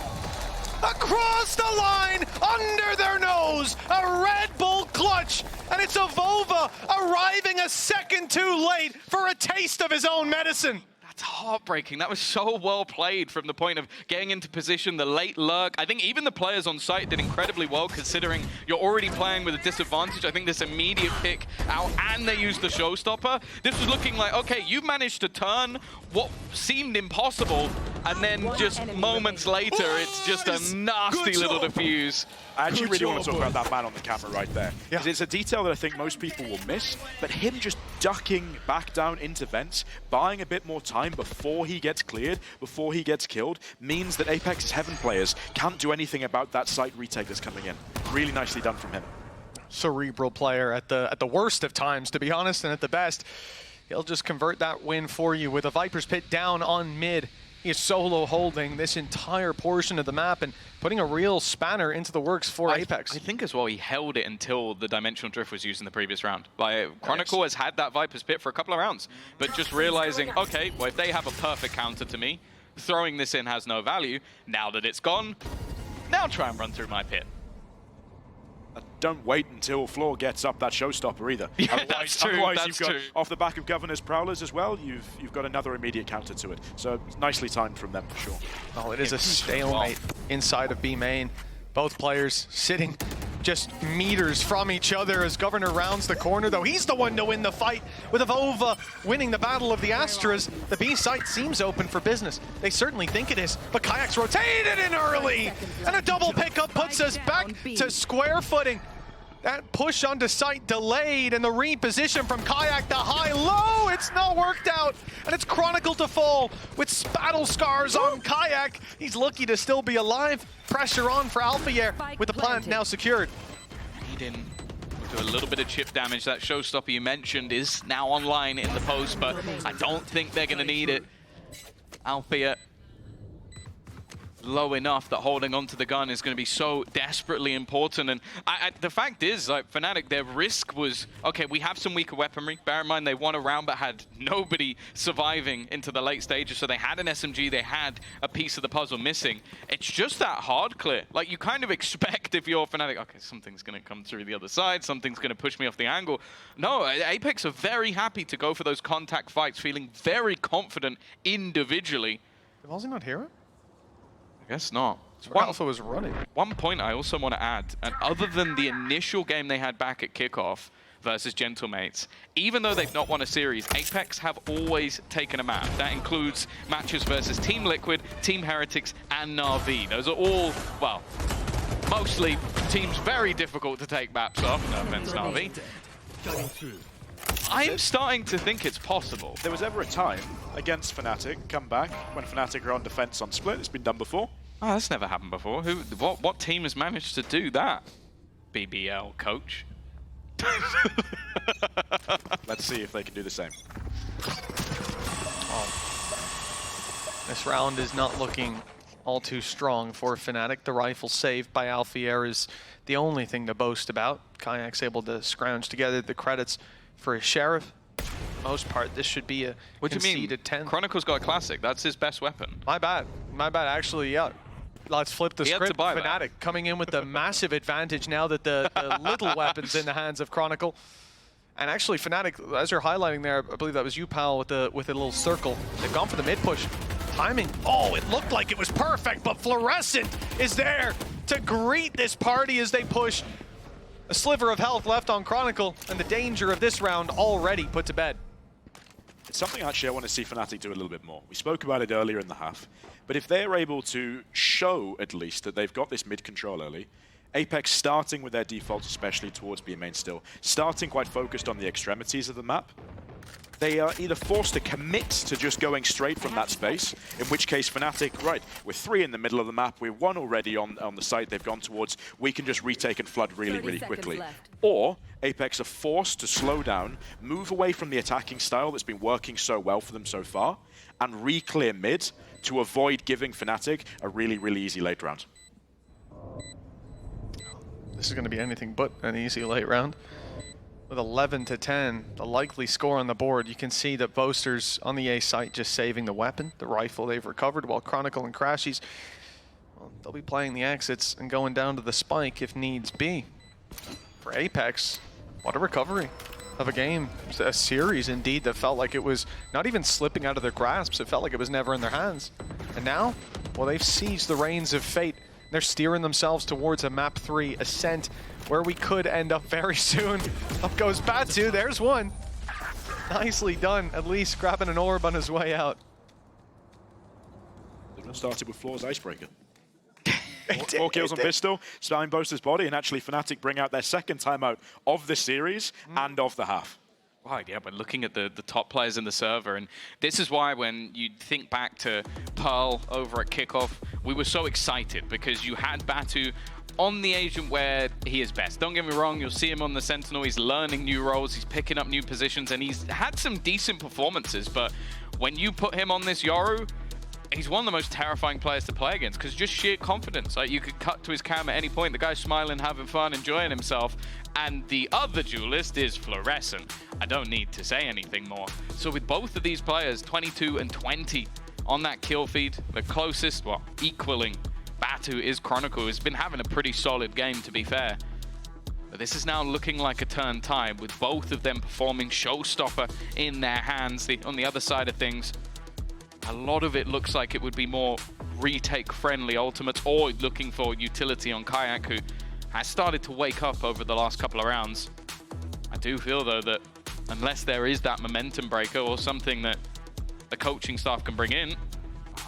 Across the line, under their nose, a Red Bull clutch, and it's Avova arriving a second too late for a taste of his own medicine. That's heartbreaking. That was so well played from the point of getting into position, the late lurk. I think even the players on site did incredibly well considering you're already playing with a disadvantage. I think this immediate pick out and they used the showstopper. This was looking like, okay, you've managed to turn what seemed impossible and then just moments later, it's just a nasty little defuse. I actually really want to talk about that man on the camera right there. Yeah. Because it's a detail that I think most people will miss, but him just ducking back down into vents, buying a bit more time before he gets cleared, before he gets killed, means that Apex's Heaven players can't do anything about that site retake that's coming in. Really nicely done from him. Cerebral player at the worst of times, to be honest, and at the best. He'll just convert that win for you with a Viper's Pit down on mid. He is solo holding this entire portion of the map and putting a real spanner into the works for Apex. I think as well he held it until the Dimensional Drift was used in the previous round. Like, Chronicle has had that Viper's Pit for a couple of rounds, but just realizing, okay, well if they have a perfect counter to me, throwing this in has no value. Now that it's gone, now try and run through my pit. Don't wait until Floor gets up that showstopper either. Yeah, that's true. Otherwise That's you've got, true. off the back of Governor's Prowlers as well, you've got another immediate counter to it. So nicely timed from them for sure. Oh, it is a stalemate inside of B main. Both players sitting just meters from each other as Governor rounds the corner, though he's the one to win the fight, with Avova winning the Battle of the Astras. The B site seems open for business. They certainly think it is, but Kayak's rotated in early, and a double pickup puts us back to square footing. That push onto site delayed, and the reposition from Kayak, the high-low, it's not worked out. And it's Chronicle to fall with battle scars on Kayak. He's lucky to still be alive. Pressure on for Alphayer with the plant now secured. Eden will do a little bit of chip damage. That showstopper you mentioned is now online in the post, but I don't think they're going to need it. Alphayer low enough that holding onto the gun is going to be so desperately important. And the fact is, like, Fnatic, their risk was, okay, we have some weaker weaponry. Bear in mind, they won a round but had nobody surviving into the late stages. So they had an SMG, they had a piece of the puzzle missing. It's just that hard clear. Like, you kind of expect if you're Fnatic, okay, something's going to come through the other side, something's going to push me off the angle. No, Apex are very happy to go for those contact fights, feeling very confident individually. Did Ozzy not hear it? I guess not. Alpha was running. One point I also want to add, and other than the initial game they had back at kickoff versus Gentlemates, even though they've not won a series, Apex have always taken a map. That includes matches versus Team Liquid, Team Heretics, and Na'Vi. Those are all, well, mostly teams very difficult to take maps off. No offense, Na'Vi. I'm starting to think it's possible. If there was ever a time against Fnatic, come back, when Fnatic are on defense on split, it's been done before. Oh, that's never happened before. What team has managed to do that? BBL coach. Let's see if they can do the same. Oh. This round is not looking all too strong for Fnatic. The rifle saved by Alphayer is the only thing to boast about. Kayak's able to scrounge together the credits for his Sheriff. For the most part, this should be a What do you mean? 10. Chronicle's got a classic. That's his best weapon. My bad. My bad, actually, yeah. Let's flip the script. Fnatic coming in with the massive advantage now that the little weapon's in the hands of Chronicle. And actually, Fnatic, as you're highlighting there, I believe that was you, pal, with a little circle. They've gone for the mid push. Timing. Oh, it looked like it was perfect, but Fluorescent is there to greet this party as they push. A sliver of health left on Chronicle, and the danger of this round already put to bed. It's something actually I want to see Fnatic do a little bit more. We spoke about it earlier in the half, but if they're able to show at least that they've got this mid control early, Apex starting with their defaults, especially towards B main still, starting quite focused on the extremities of the map, they are either forced to commit to just going straight from that space, in which case Fnatic, right, we're 3 in the middle of the map, we're 1 already on the site they've gone towards, we can just retake and flood really, really quickly. Or Apex are forced to slow down, move away from the attacking style that's been working so well for them so far, and re-clear mid to avoid giving Fnatic a really, really easy late round. This is going to be anything but an easy late round. With 11 to 10, the likely score on the board, you can see that Boasters on the A site just saving the weapon, the rifle they've recovered, while Chronicle and Crashies, well, they'll be playing the exits and going down to the spike if needs be. For Apex, what a recovery of a game, a series indeed that felt like it was not even slipping out of their grasps, it felt like it was never in their hands. And now, well, they've seized the reins of fate. They're steering themselves towards a map 3 ascent where we could end up very soon. Up goes Batu, there's one. Nicely done, at least grabbing an orb on his way out. They've not started with Floor's Icebreaker. 4 kills on Pistol, spamming Boaster's body, and actually Fnatic bring out their second timeout of the series and of the half. Right, yeah, but looking at the top players in the server, and this is why when you think back to Pearl over at kickoff, we were so excited because you had Batu on the agent where he is best. Don't get me wrong, you'll see him on the Sentinel, he's learning new roles, he's picking up new positions, and he's had some decent performances, but when you put him on this Yoru, he's one of the most terrifying players to play against because just sheer confidence. Like, you could cut to his cam at any point, the guy's smiling, having fun, enjoying himself, and the other duelist is Fluorescent. I don't need to say anything more. So with both of these players, 22 and 20 on that kill feed, the closest, well, equaling Batu is Chronicle, who's been having a pretty solid game, to be fair. But this is now looking like a turn tide with both of them performing showstopper in their hands. On the other side of things, a lot of it looks like it would be more retake-friendly ultimates or looking for utility on Kayak, who has started to wake up over the last couple of rounds. I do feel, though, that unless there is that momentum breaker or something that the coaching staff can bring in,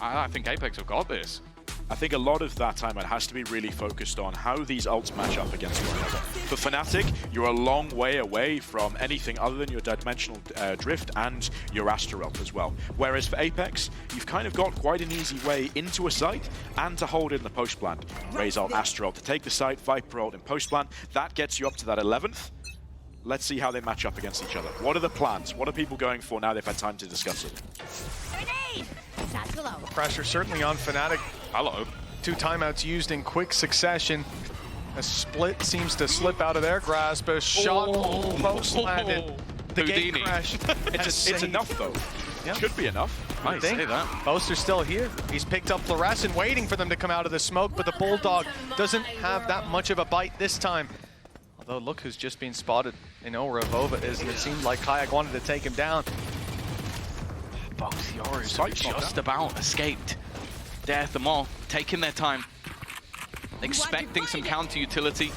I think Apex have got this. I think a lot of that timeout has to be really focused on how these ults match up against one another. For Fnatic, you're a long way away from anything other than your dimensional drift and your Astra ult as well. Whereas for Apex, you've kind of got quite an easy way into a site and to hold it in the post plant. Raze ult, Astra ult to take the site, Viper ult in post plant. That gets you up to that 11th. Let's see how they match up against each other. What are the plans? What are people going for now they've had time to discuss it? Pressure certainly on Fnatic. Hello. 2 timeouts used in quick succession. A split seems to slip out of their grasp. A shot almost landed. The gate Houdini. crash. It's enough though. Yeah. Should be enough. I say that. Boaster's still here. He's picked up Fluorescent, waiting for them to come out of the smoke, but the Bulldog doesn't have that much of a bite this time. Although look who's just been spotted in Aura. Vova is, and it seemed like Kayak wanted to take him down. Both Yoru's just about escaped. Death them all, taking their time. Expecting some counter utility.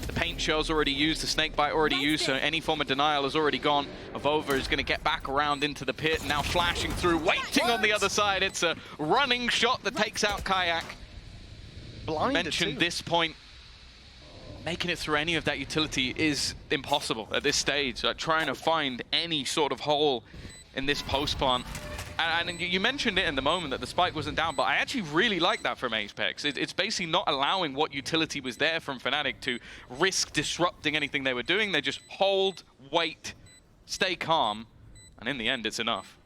The paint shell's already used, the snakebite already used, so any form of denial is already gone. Avova is going to get back around into the pit, now flashing through, waiting on the other side. It's a running shot that takes out Kayak. Blinded Mentioned too. this point. Making it through any of that utility is impossible at this stage. Trying to find any sort of hole in this post plant. And you mentioned it in the moment that the spike wasn't down, but I actually really like that from Apex. It's basically not allowing what utility was there from Fnatic to risk disrupting anything they were doing. They just hold, wait, stay calm, and in the end, it's enough.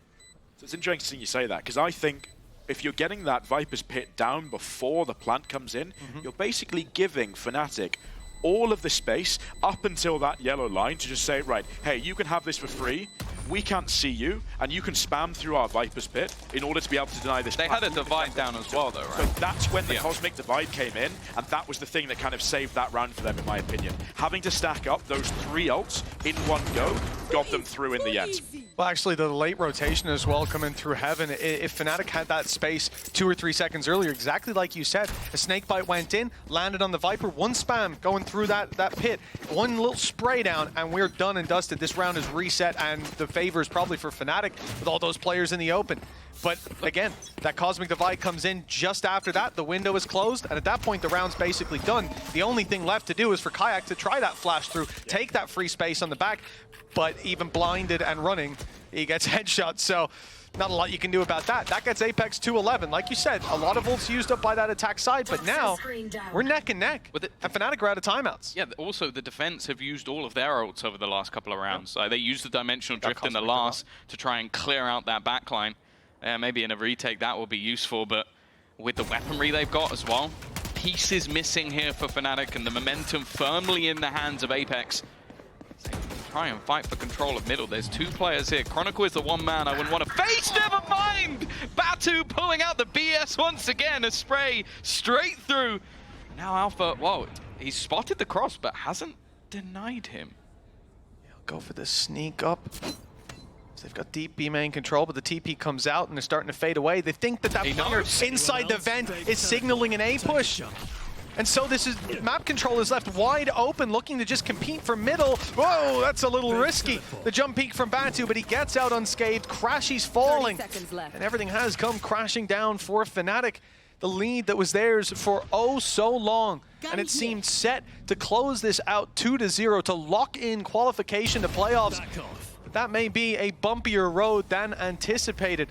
So it's interesting you say that, because I think if you're getting that Viper's Pit down before the plant comes in, you're basically giving Fnatic all of the space up until that yellow line to just say, right, hey, you can have this for free, we can't see you, and you can spam through our Viper's Pit in order to be able to deny this. They had a divide down as well, though, right? So that's when the Cosmic Divide came in, and that was the thing that kind of saved that round for them, in my opinion. Having to stack up those 3 ults in one go got them through in the end. Well, actually, the late rotation as well coming through Heaven. If Fnatic had that space 2 or 3 seconds earlier, exactly like you said, a snakebite went in, landed on the Viper, 1 spam going through that pit, 1 little spray down, and we're done and dusted. This round is reset, and the favor is probably for Fnatic with all those players in the open. But again, that Cosmic Divide comes in just after that. The window is closed, and at that point, the round's basically done. The only thing left to do is for Kayak to try that flash through, take that free space on the back, but even blinded and running, he gets headshot. So not a lot you can do about that. That gets Apex 2-11. Like you said, a lot of ults used up by that attack side, but now we're neck and neck. And Fnatic are out of timeouts. Yeah, also the defense have used all of their ults over the last couple of rounds. They used the dimensional drift in the last to try and clear out that backline. Maybe in a retake that will be useful, but with the weaponry they've got as well, pieces missing here for Fnatic and the momentum firmly in the hands of Apex. Try and fight for control of middle. There's 2 players here. Chronicle is the one man I wouldn't want to face. Never mind! Batu pulling out the BS once again. A spray straight through. Now Alpha, whoa, he's spotted the cross, but hasn't denied him. He'll go for the sneak up. They've got deep B main control, but the TP comes out and they're starting to fade away. They think that player inside the vent is signaling an A push. And so this is, map control is left wide open, looking to just compete for middle. Whoa, that's a little risky. The jump peek from Batu, but he gets out unscathed. Crashy's falling. And everything has come crashing down for Fnatic. The lead that was theirs for oh so long. And it seemed set to close this out 2-0 to lock in qualification to playoffs. That may be a bumpier road than anticipated.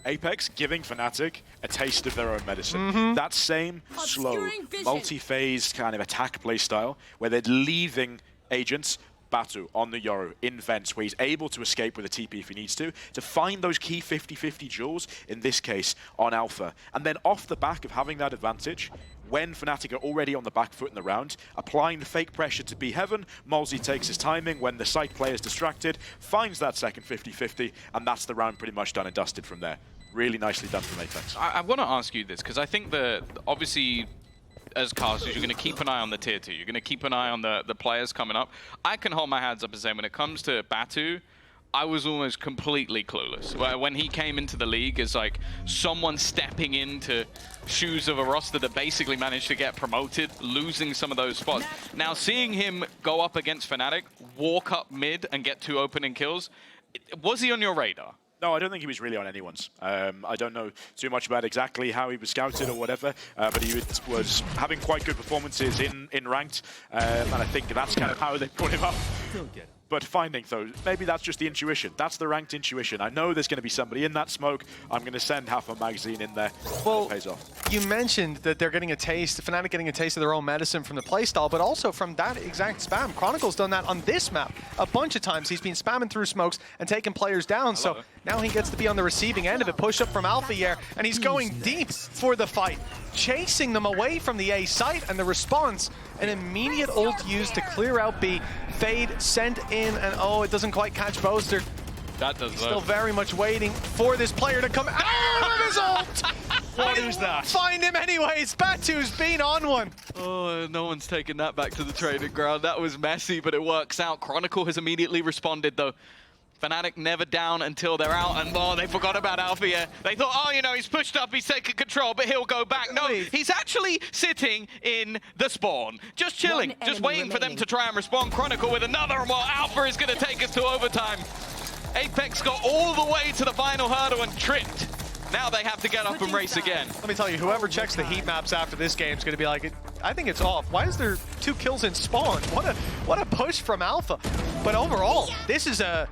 Apex giving Fnatic a taste of their own medicine. That same slow, multi-phase kind of attack play style where they're leaving agents, Batu on the Yoru in vents where he's able to escape with a TP if he needs to find those key 50-50 duels, in this case on Alpha. And then off the back of having that advantage, when Fnatic are already on the back foot in the round, applying the fake pressure to be Heaven, Molzy takes his timing when the site player is distracted, finds that second 50-50, and that's the round pretty much done and dusted from there. Really nicely done from Apex. I want to ask you this, because I think that obviously as casters, you're going to keep an eye on the tier 2. You're going to keep an eye on the players coming up. I can hold my hands up and say when it comes to Batu, I was almost completely clueless. When he came into the league as like someone stepping into shoes of a roster that basically managed to get promoted, losing some of those spots. Now seeing him go up against Fnatic, walk up mid and get 2 opening kills, was he on your radar? No, I don't think he was really on anyone's. I don't know too much about exactly how he was scouted or whatever, but he was having quite good performances in ranked, and I think that's kind of how they put him up. But finding, though, maybe that's just the intuition. That's the ranked intuition. I know there's going to be somebody in that smoke. I'm going to send half a magazine in there. Well, it pays off. You mentioned that they're getting a taste, Fnatic getting a taste of their own medicine from the playstyle, but also from that exact spam. Chronicle's done that on this map a bunch of times. He's been spamming through smokes and taking players down, so now he gets to be on the receiving end of it. Push up from Alpha here, and he's going deep for the fight, chasing them away from the A site, and the response, an immediate ult used to clear out B. Fade sent in, and oh, it doesn't quite catch Boaster. That does Still very much waiting for this player to come out of his ult. What is that? Find him anyways. Batu's been on one. Oh, no one's taken that back to the training ground. That was messy, but it works out. Chronicle has immediately responded, though. Fnatic never down until they're out, and oh, they forgot about Alfia. They thought, oh, you know, he's pushed up, he's taken control, but he'll go back. No, he's actually sitting in the spawn, just chilling, just waiting for them to try and respond. Chronicle with another, and well, Alpha is going to take us to overtime. Apex got all the way to the final hurdle and tripped. Now they have to get up and race again. Let me tell you, whoever checks the heat maps after this game is going to be like, I think it's off. Why is there 2 kills in spawn? What a push from Alpha. But overall, this is a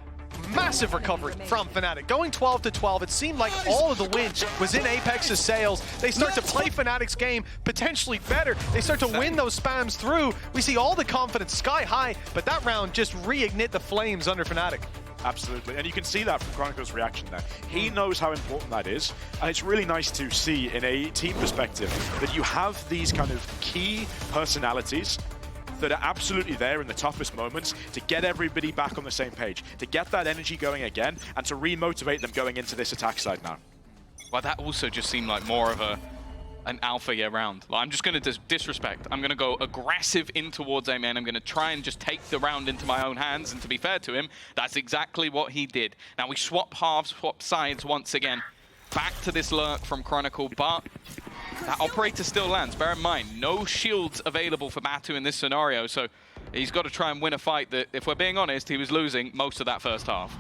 massive recovery from Fnatic. Going 12-12, it seemed like all of the win was in Apex's sails. They start to play Fnatic's game potentially better. They start to win those spams through. We see all the confidence sky high, but that round just reignite the flames under Fnatic. Absolutely, and you can see that from Chronicle's reaction there. He knows how important that is, and it's really nice to see in a team perspective that you have these kind of key personalities that are absolutely there in the toughest moments to get everybody back on the same page, to get that energy going again, and to re-motivate them going into this attack side now. Well, that also just seemed like more of an Alpha year round. Like, I'm just going to disrespect. I'm going to go aggressive in towards A man. I'm going to try and just take the round into my own hands, and to be fair to him, that's exactly what he did. Now we swap halves, swap sides once again. Back to this lurk from Chronicle, but that operator still lands. Bear in mind, no shields available for Batu in this scenario, so he's got to try and win a fight that, if we're being honest, he was losing most of that first half.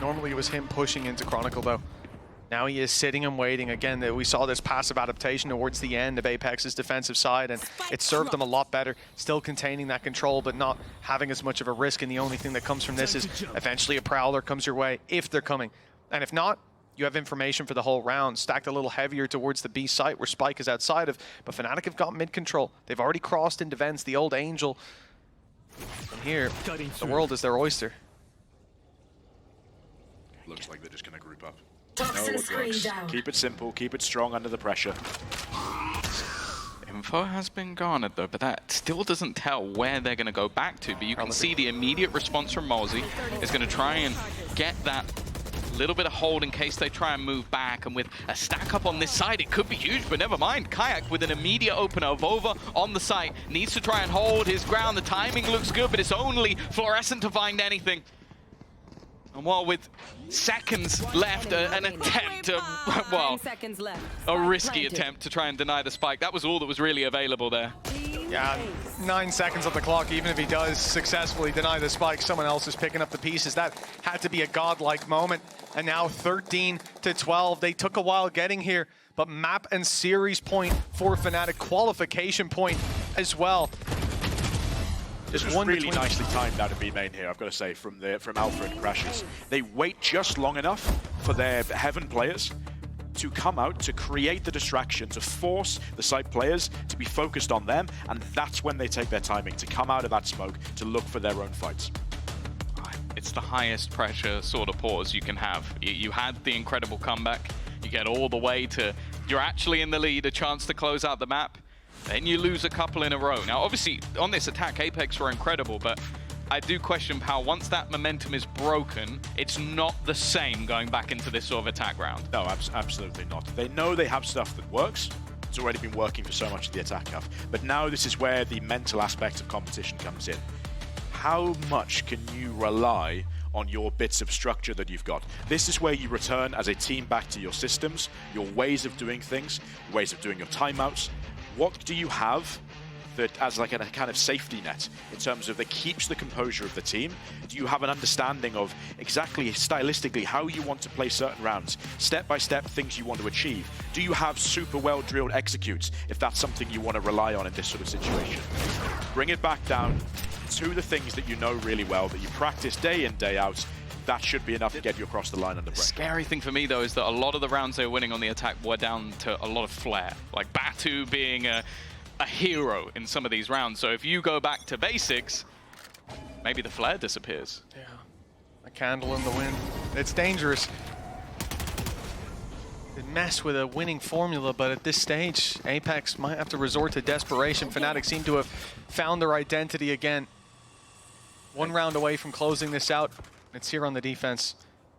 Normally it was him pushing into Chronicle, though. Now he is sitting and waiting. Again, we saw this passive adaptation towards the end of Apex's defensive side, and it served them a lot better. Still containing that control, but not having as much of a risk, and the only thing that comes from this is eventually a Prowler comes your way, if they're coming. And if not, you have information for the whole round, stacked a little heavier towards the B site where Spike is outside of, but Fnatic have got mid control. They've already crossed into Vents, the old Angel. And here, the world is their oyster. Looks like they're just going to group up. Keep it simple, keep it strong under the pressure. Info has been garnered though, but that still doesn't tell where they're going to go back to. But you can see the immediate response from Mosey is going to try and get that little bit of hold in case they try and move back, and with a stack up on this side, it could be huge, but never mind. Kayak with an immediate opener of Vova on the site, needs to try and hold his ground. The timing looks good, but it's only Fluorescent to find anything. And while with seconds left, an attempt, well, a risky attempt to try and deny the spike. That was all that was really available there. Yeah, 9 seconds on the clock. Even if he does successfully deny the spike, someone else is picking up the pieces. That had to be a godlike moment. And now 13-12. They took a while getting here, but map and series point for Fnatic, qualification point as well. This was really nicely timed out of B main here, I've got to say, from Alpha and Crashes. They wait just long enough for their Heaven players to come out, to create the distraction, to force the site players to be focused on them, and that's when they take their timing, to come out of that smoke, to look for their own fights. It's the highest pressure sort of pause you can have. You had the incredible comeback, you get all the way to, you're actually in the lead, a chance to close out the map, then you lose a couple in a row. Now obviously on this attack, Apex were incredible, but I do question how once that momentum is broken, it's not the same going back into this sort of attack round. No, absolutely not. They know they have stuff that works. It's already been working for so much of the attack half. But now this is where the mental aspect of competition comes in. How much can you rely on your bits of structure that you've got. This is where you return as a team back to your systems, your ways of doing things, ways of doing your timeouts. What do you have that as like a kind of safety net in terms of that keeps the composure of the team? Do you have an understanding of exactly stylistically how you want to play certain rounds, step by step things you want to achieve? Do you have super well drilled executes if that's something you want to rely on in this sort of situation? Bring it back down to the things that you know really well, that you practice day in, day out. That should be enough to get you across the line under pressure. The scary thing for me, though, is that a lot of the rounds they were winning on the attack were down to a lot of flair. Like Batu being a hero in some of these rounds. So if you go back to basics, maybe the flair disappears. Yeah, a candle in the wind. It's dangerous. It mess with a winning formula, but at this stage, Apex might have to resort to desperation. Fnatic seem to have found their identity again. One round away from closing this out. It's here on the defense.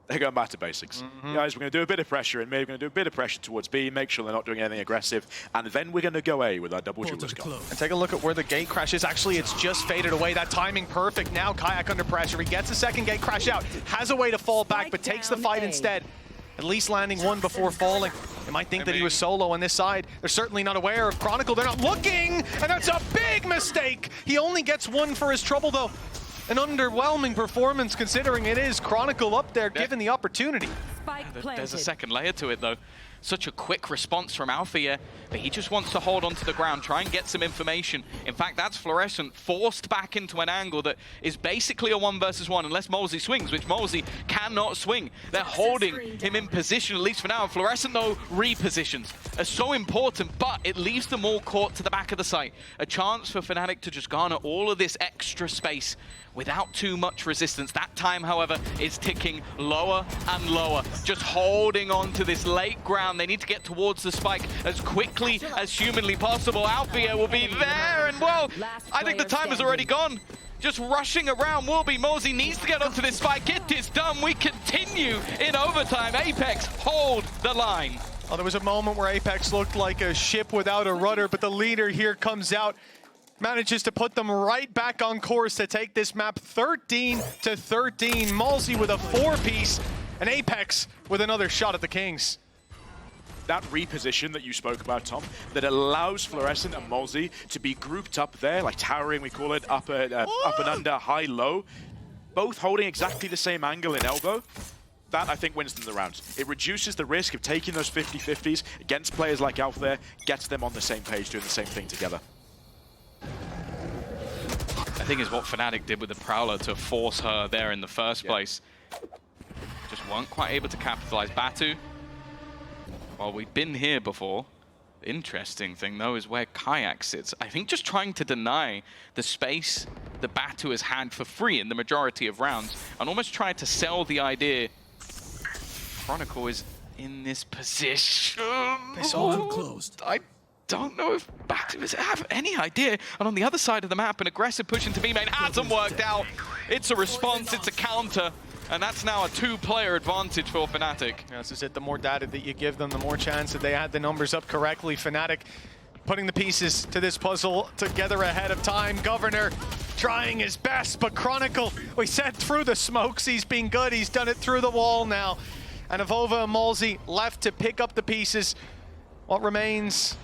They're going back to basics. Guys, we're going to do a bit of pressure, and maybe we're going to do a bit of pressure towards B, make sure they're not doing anything aggressive, and then we're going to go A with our double duels gun. And take a look at where the gate crash is. Actually, it's just faded away. That timing perfect. Now Kayak under pressure. He gets a second gate crash out. Has a way to fall back, but takes the fight instead. At least landing one before falling. They might think that he was solo on this side. They're certainly not aware of Chronicle. They're not looking, and that's a big mistake. He only gets one for his trouble, though. An underwhelming performance considering it is Chronicle up there given the opportunity. There's a second layer to it, though. Such a quick response from Alpha here, but he just wants to hold on to the ground, try and get some information. In fact, that's Fluorescent forced back into an angle that is basically a 1v1 unless Molesey swings, which Molesey cannot swing. They're holding him in position, at least for now. Fluorescent, though, repositions are so important, but it leaves them all caught to the back of the site. A chance for Fnatic to just garner all of this extra space without too much resistance. That time, however, is ticking lower and lower. Just holding on to this late ground. They need to get towards the spike as quickly as humanly possible. Alfia will be there, and well, I think the time is already gone. Just rushing around will be. Molesey needs to get onto this spike. Get this done. We continue in overtime. Apex hold the line. Oh, there was a moment where Apex looked like a ship without a rudder, but the leader here comes out, manages to put them right back on course to take this map 13-13. Molesey with a 4-piece, and Apex with another shot at the Kings. That reposition that you spoke about, Tom, that allows Fluorescent and Molesey to be grouped up there, like towering, we call it, up and under, high, low, both holding exactly the same angle in elbow. That, I think, wins them the round. It reduces the risk of taking those 50-50s against players like Alf there, gets them on the same page, doing the same thing together. I think is what Fnatic did with the Prowler to force her there in the first place. Just weren't quite able to capitalize. Batu, well, we've been here before. The interesting thing, though, is where Kayak sits. I think just trying to deny the space that Batu has had for free in the majority of rounds, and almost tried to sell the idea Chronicle is in this position. It's all closed. I don't know if Batu have any idea. And on the other side of the map, an aggressive push into B main hasn't worked out. It's a response, it's a counter. And that's now a 2-player advantage for Fnatic. Yeah, this is it. The more data that you give them, the more chance that they add the numbers up correctly. Fnatic putting the pieces to this puzzle together ahead of time. Governor trying his best, but Chronicle, we said through the smokes, he's been good. He's done it through the wall now. And Avova and Molesey left to pick up the pieces. What remains?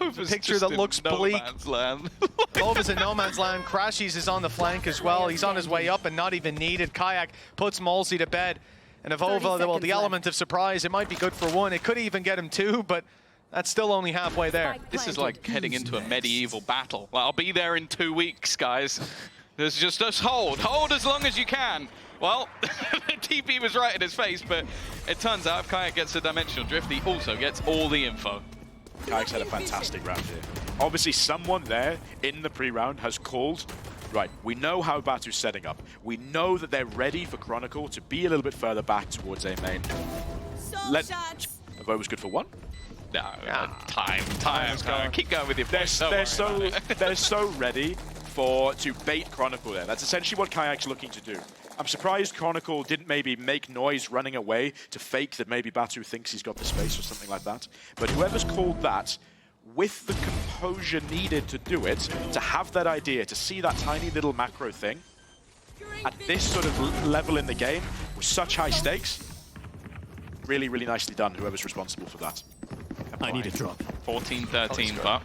A picture that looks bleak. Vova's in no man's land. Crashies is on the flank as well. He's on his way up and not even needed. Kayak puts Molesey to bed. And Avova, well, the element of surprise, it might be good for 1. It could even get him 2, but that's still only halfway there. This is like heading into a medieval battle. Well, I'll be there in 2 weeks, guys. There's just hold as long as you can. Well, the TP was right in his face, but it turns out if Kayak gets a dimensional drift, he also gets all the info. Kayak's had a fantastic round here. Obviously, someone there in the pre-round has called, right, we know how Batu's setting up. We know that they're ready for Chronicle to be a little bit further back towards A main. Avo was good for 1. No, time's going. Keep going with your points. They're so ready to bait Chronicle there. That's essentially what Kayak's looking to do. I'm surprised Chronicle didn't maybe make noise running away to fake that maybe Batu thinks he's got the space or something like that. But whoever's called that, with the composure needed to do it, to have that idea, to see that tiny little macro thing, at this sort of level in the game with such high stakes. Really, really nicely done, whoever's responsible for that. I need a drop. 14-13, but...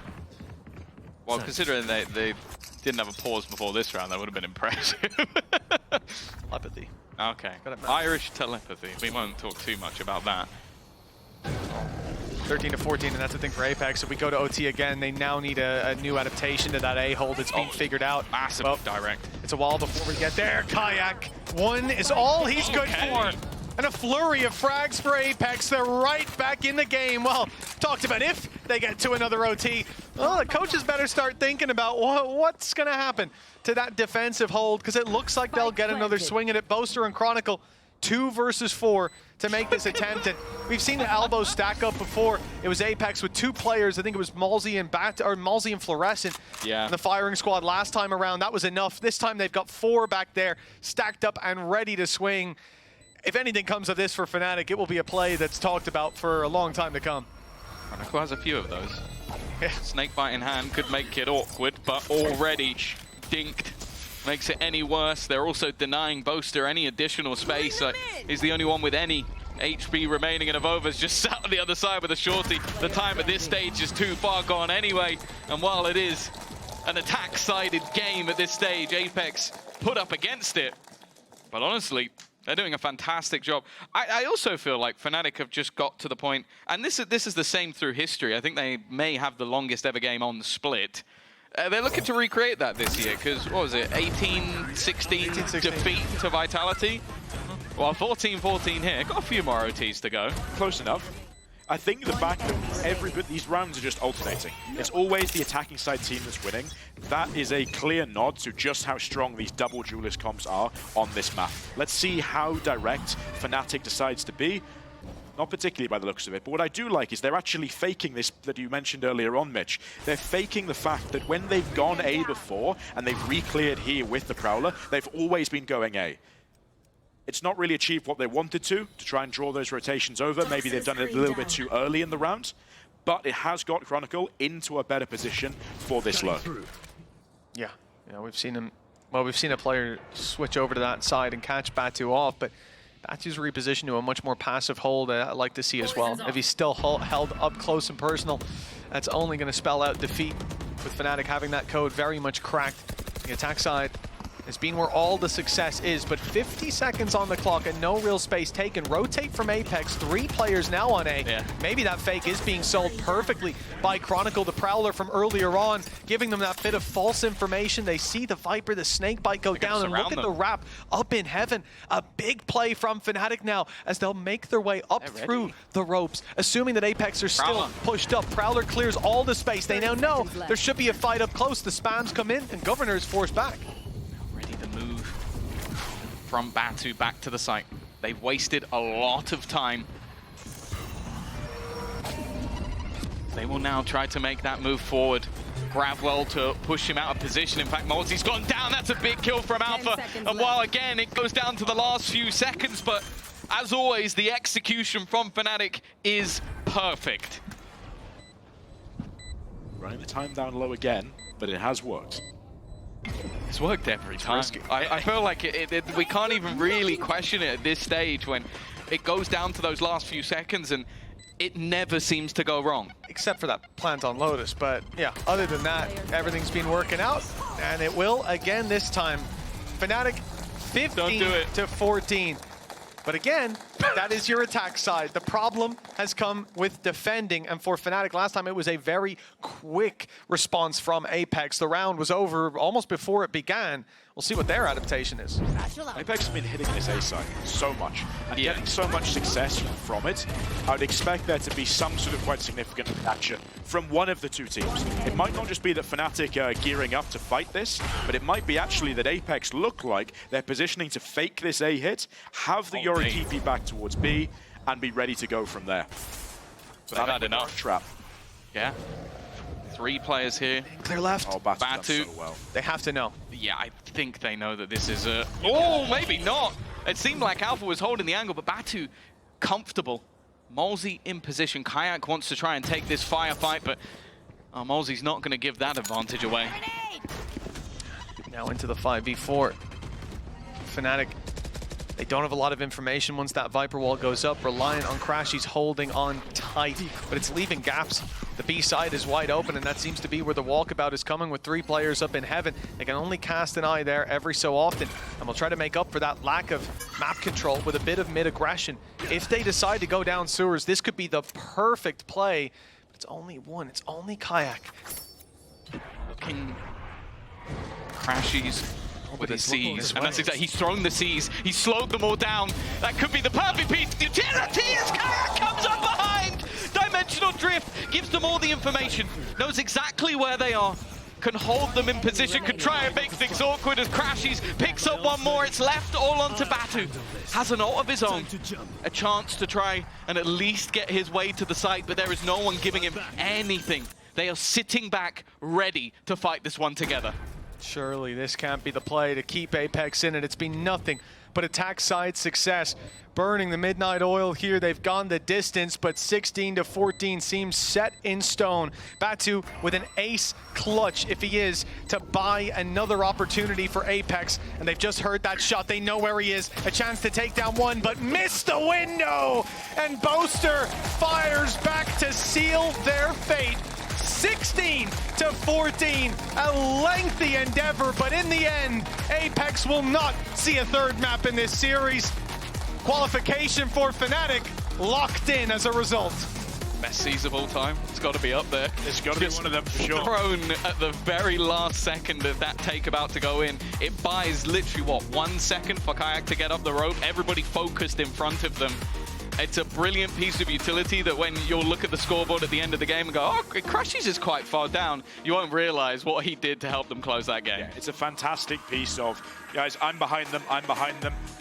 Well, considering they didn't have a pause before this round, that would have been impressive. Telepathy. Okay. Irish telepathy. We won't talk too much about that. 13-14, and that's the thing for Apex. If we go to OT again, they now need a new adaptation to that A hold. It's being figured out. Massive direct. It's a while before we get there. Kayak, one is all he's good for. And a flurry of frags for Apex. They're right back in the game. Well, talked about if they get to another OT. Well, the coaches better start thinking about what's going to happen to that defensive hold, because it looks like they'll get another swing at it. Boaster and Chronicle, 2 versus 4 to make this attempt. And we've seen the elbows stack up before. It was Apex with 2 players. I think it was Malzy and Fluorescent in the firing squad last time around. That was enough. This time they've got 4 back there, stacked up and ready to swing. If anything comes of this for Fnatic, it will be a play that's talked about for a long time to come. Chronicle has a few of those. Snakebite in hand could make it awkward, but already dinked. Makes it any worse. They're also denying Boaster any additional space. He's the only one with any HP remaining, and Avova's just sat on the other side with a shorty. The time at this stage is too far gone anyway, and while it is an attack-sided game at this stage, Apex put up against it. But honestly, they're doing a fantastic job. I also feel like Fnatic have just got to the point, and this is the same through history. I think they may have the longest ever game on the split. They're looking to recreate that this year, because, what was it, 18-16 defeat to Vitality? Well, 14-14 here. Got a few more OTs to go. Close enough. I think the fact that these rounds are just alternating. It's always the attacking side team that's winning. That is a clear nod to just how strong these double duelist comps are on this map. Let's see how direct Fnatic decides to be. Not particularly by the looks of it, but what I do like is they're actually faking this that you mentioned earlier on, Mitch. They're faking the fact that when they've gone A before and they've re-cleared here with the Prowler, they've always been going A. It's not really achieved what they wanted to try and draw those rotations over. Maybe they've done it a little bit too early in the round, but it has got Chronicle into a better position for this lurk. Yeah, we've seen him. Well, we've seen a player switch over to that side and catch Batu off, but Batu's repositioned to a much more passive hold. I'd like to see as well. If he's still held up close and personal, that's only going to spell out defeat. With Fnatic having that code very much cracked, the attack side has been where all the success is, but 50 seconds on the clock and no real space taken. Rotate from Apex, 3 players now on A. Yeah. Maybe that fake is being sold perfectly by Chronicle, the Prowler from earlier on, giving them that bit of false information. They see the Viper, the Snakebite go down, and look at the wrap up in heaven. A big play from Fnatic now as they'll make their way up through the ropes, assuming that Apex are still pushed up. Prowler clears all the space. They now know there should be a fight up close. The spams come in and Governor is forced back. The move from Batu back to the site. They've wasted a lot of time. They will now try to make that move forward. Gravwell to push him out of position. In fact, Malzy's gone down. That's a big kill from Alpha. And while again, it goes down to the last few seconds, but as always, the execution from Fnatic is perfect. Running the time down low again, but it has worked. It's worked every time. I feel like we can't even really question it at this stage when it goes down to those last few seconds and it never seems to go wrong. Except for that plant on Lotus, but yeah, other than that, everything's been working out, and it will again this time. Fnatic 15-14. But again, that is your attack side. The problem has come with defending, and for Fnatic, last time it was a very quick response from Apex. The round was over almost before it began. We'll see what their adaptation is. Apex has been hitting this A side so much, and getting so much success from it. I would expect there to be some sort of quite significant reaction from one of the 2 teams. It might not just be that Fnatic are gearing up to fight this, but it might be actually that Apex look like they're positioning to fake this A hit, have the Yori TP back towards B, and be ready to go from there. But they've had enough. Trap. Yeah. 3 players here. Clear left. Oh, Batu. So well. They have to know. Yeah, I think they know that this is a... Oh, maybe not. It seemed like Alpha was holding the angle, but Batu comfortable. Malzy in position. Kayak wants to try and take this firefight, but Malzy's not going to give that advantage away. Now into the 5v4. Fnatic, they don't have a lot of information once that Viper wall goes up. Reliant on Crashy's holding on tight, but it's leaving gaps. The B side is wide open, and that seems to be where the walkabout is coming with 3 players up in heaven. They can only cast an eye there every so often, and we'll try to make up for that lack of map control with a bit of mid-aggression. If they decide to go down sewers, this could be the perfect play, but it's only one. It's only Kayak. Looking Crashies with the C's, and that's exactly, he's thrown the C's, he's slowed them all down. That could be the perfect piece of utility as Kayak comes up behind. Dimensional drift gives them all the information, knows exactly where they are, can hold them in position, can try and make things awkward as Crashies picks up one more. It's left all onto Batu. Has an ult of his own, a chance to try and at least get his way to the site, but there is no one giving him anything. They are sitting back, ready to fight this one together. Surely this can't be the play to keep Apex in it. It's been nothing but attack side success. Burning the midnight oil here. They've gone the distance, but 16-14 seems set in stone. Batu with an ace clutch, if he is, to buy another opportunity for Apex. And they've just heard that shot. They know where he is. A chance to take down one, but missed the window. And Boaster fires back to seal their fate. 16-14, a lengthy endeavor, but in the end, Apex will not see a third map in this series. Qualification for Fnatic locked in as a result. Best C's of all time. It's got to be up there. It's got to be one of them for sure. Thrown at the very last second of that take about to go in. It buys literally, what, 1 second for Kayak to get up the rope. Everybody focused in front of them. It's a brilliant piece of utility that when you'll look at the scoreboard at the end of the game and go, oh, Crashies is quite far down, you won't realize what he did to help them close that game. Yeah, it's a fantastic piece of, guys, I'm behind them,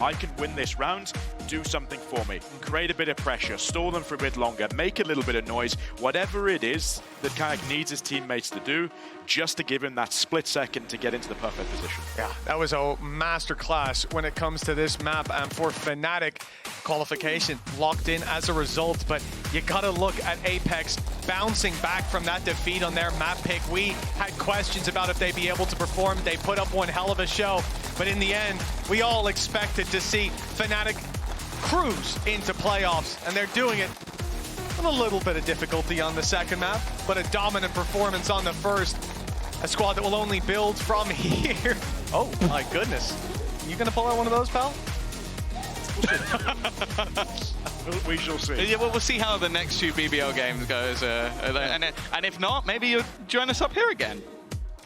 I can win this round, do something for me. Create a bit of pressure, stall them for a bit longer, make a little bit of noise, whatever it is that Kayak needs his teammates to do, just to give him that split second to get into the perfect position. Yeah, that was a masterclass when it comes to this map, and for Fnatic, qualification locked in as a result, but you gotta look at Apex bouncing back from that defeat on their map pick. We had questions about if they'd be able to perform. They put up one hell of a show, but in the end, we all expected to see Fnatic cruise into playoffs, and they're doing it with a little bit of difficulty on the second map, but a dominant performance on the first. A squad that will only build from here. Oh my goodness. You gonna pull out one of those, pal? We shall see. Yeah, well, we'll see how the next 2 BBL games goes. And if not, maybe you'll join us up here again.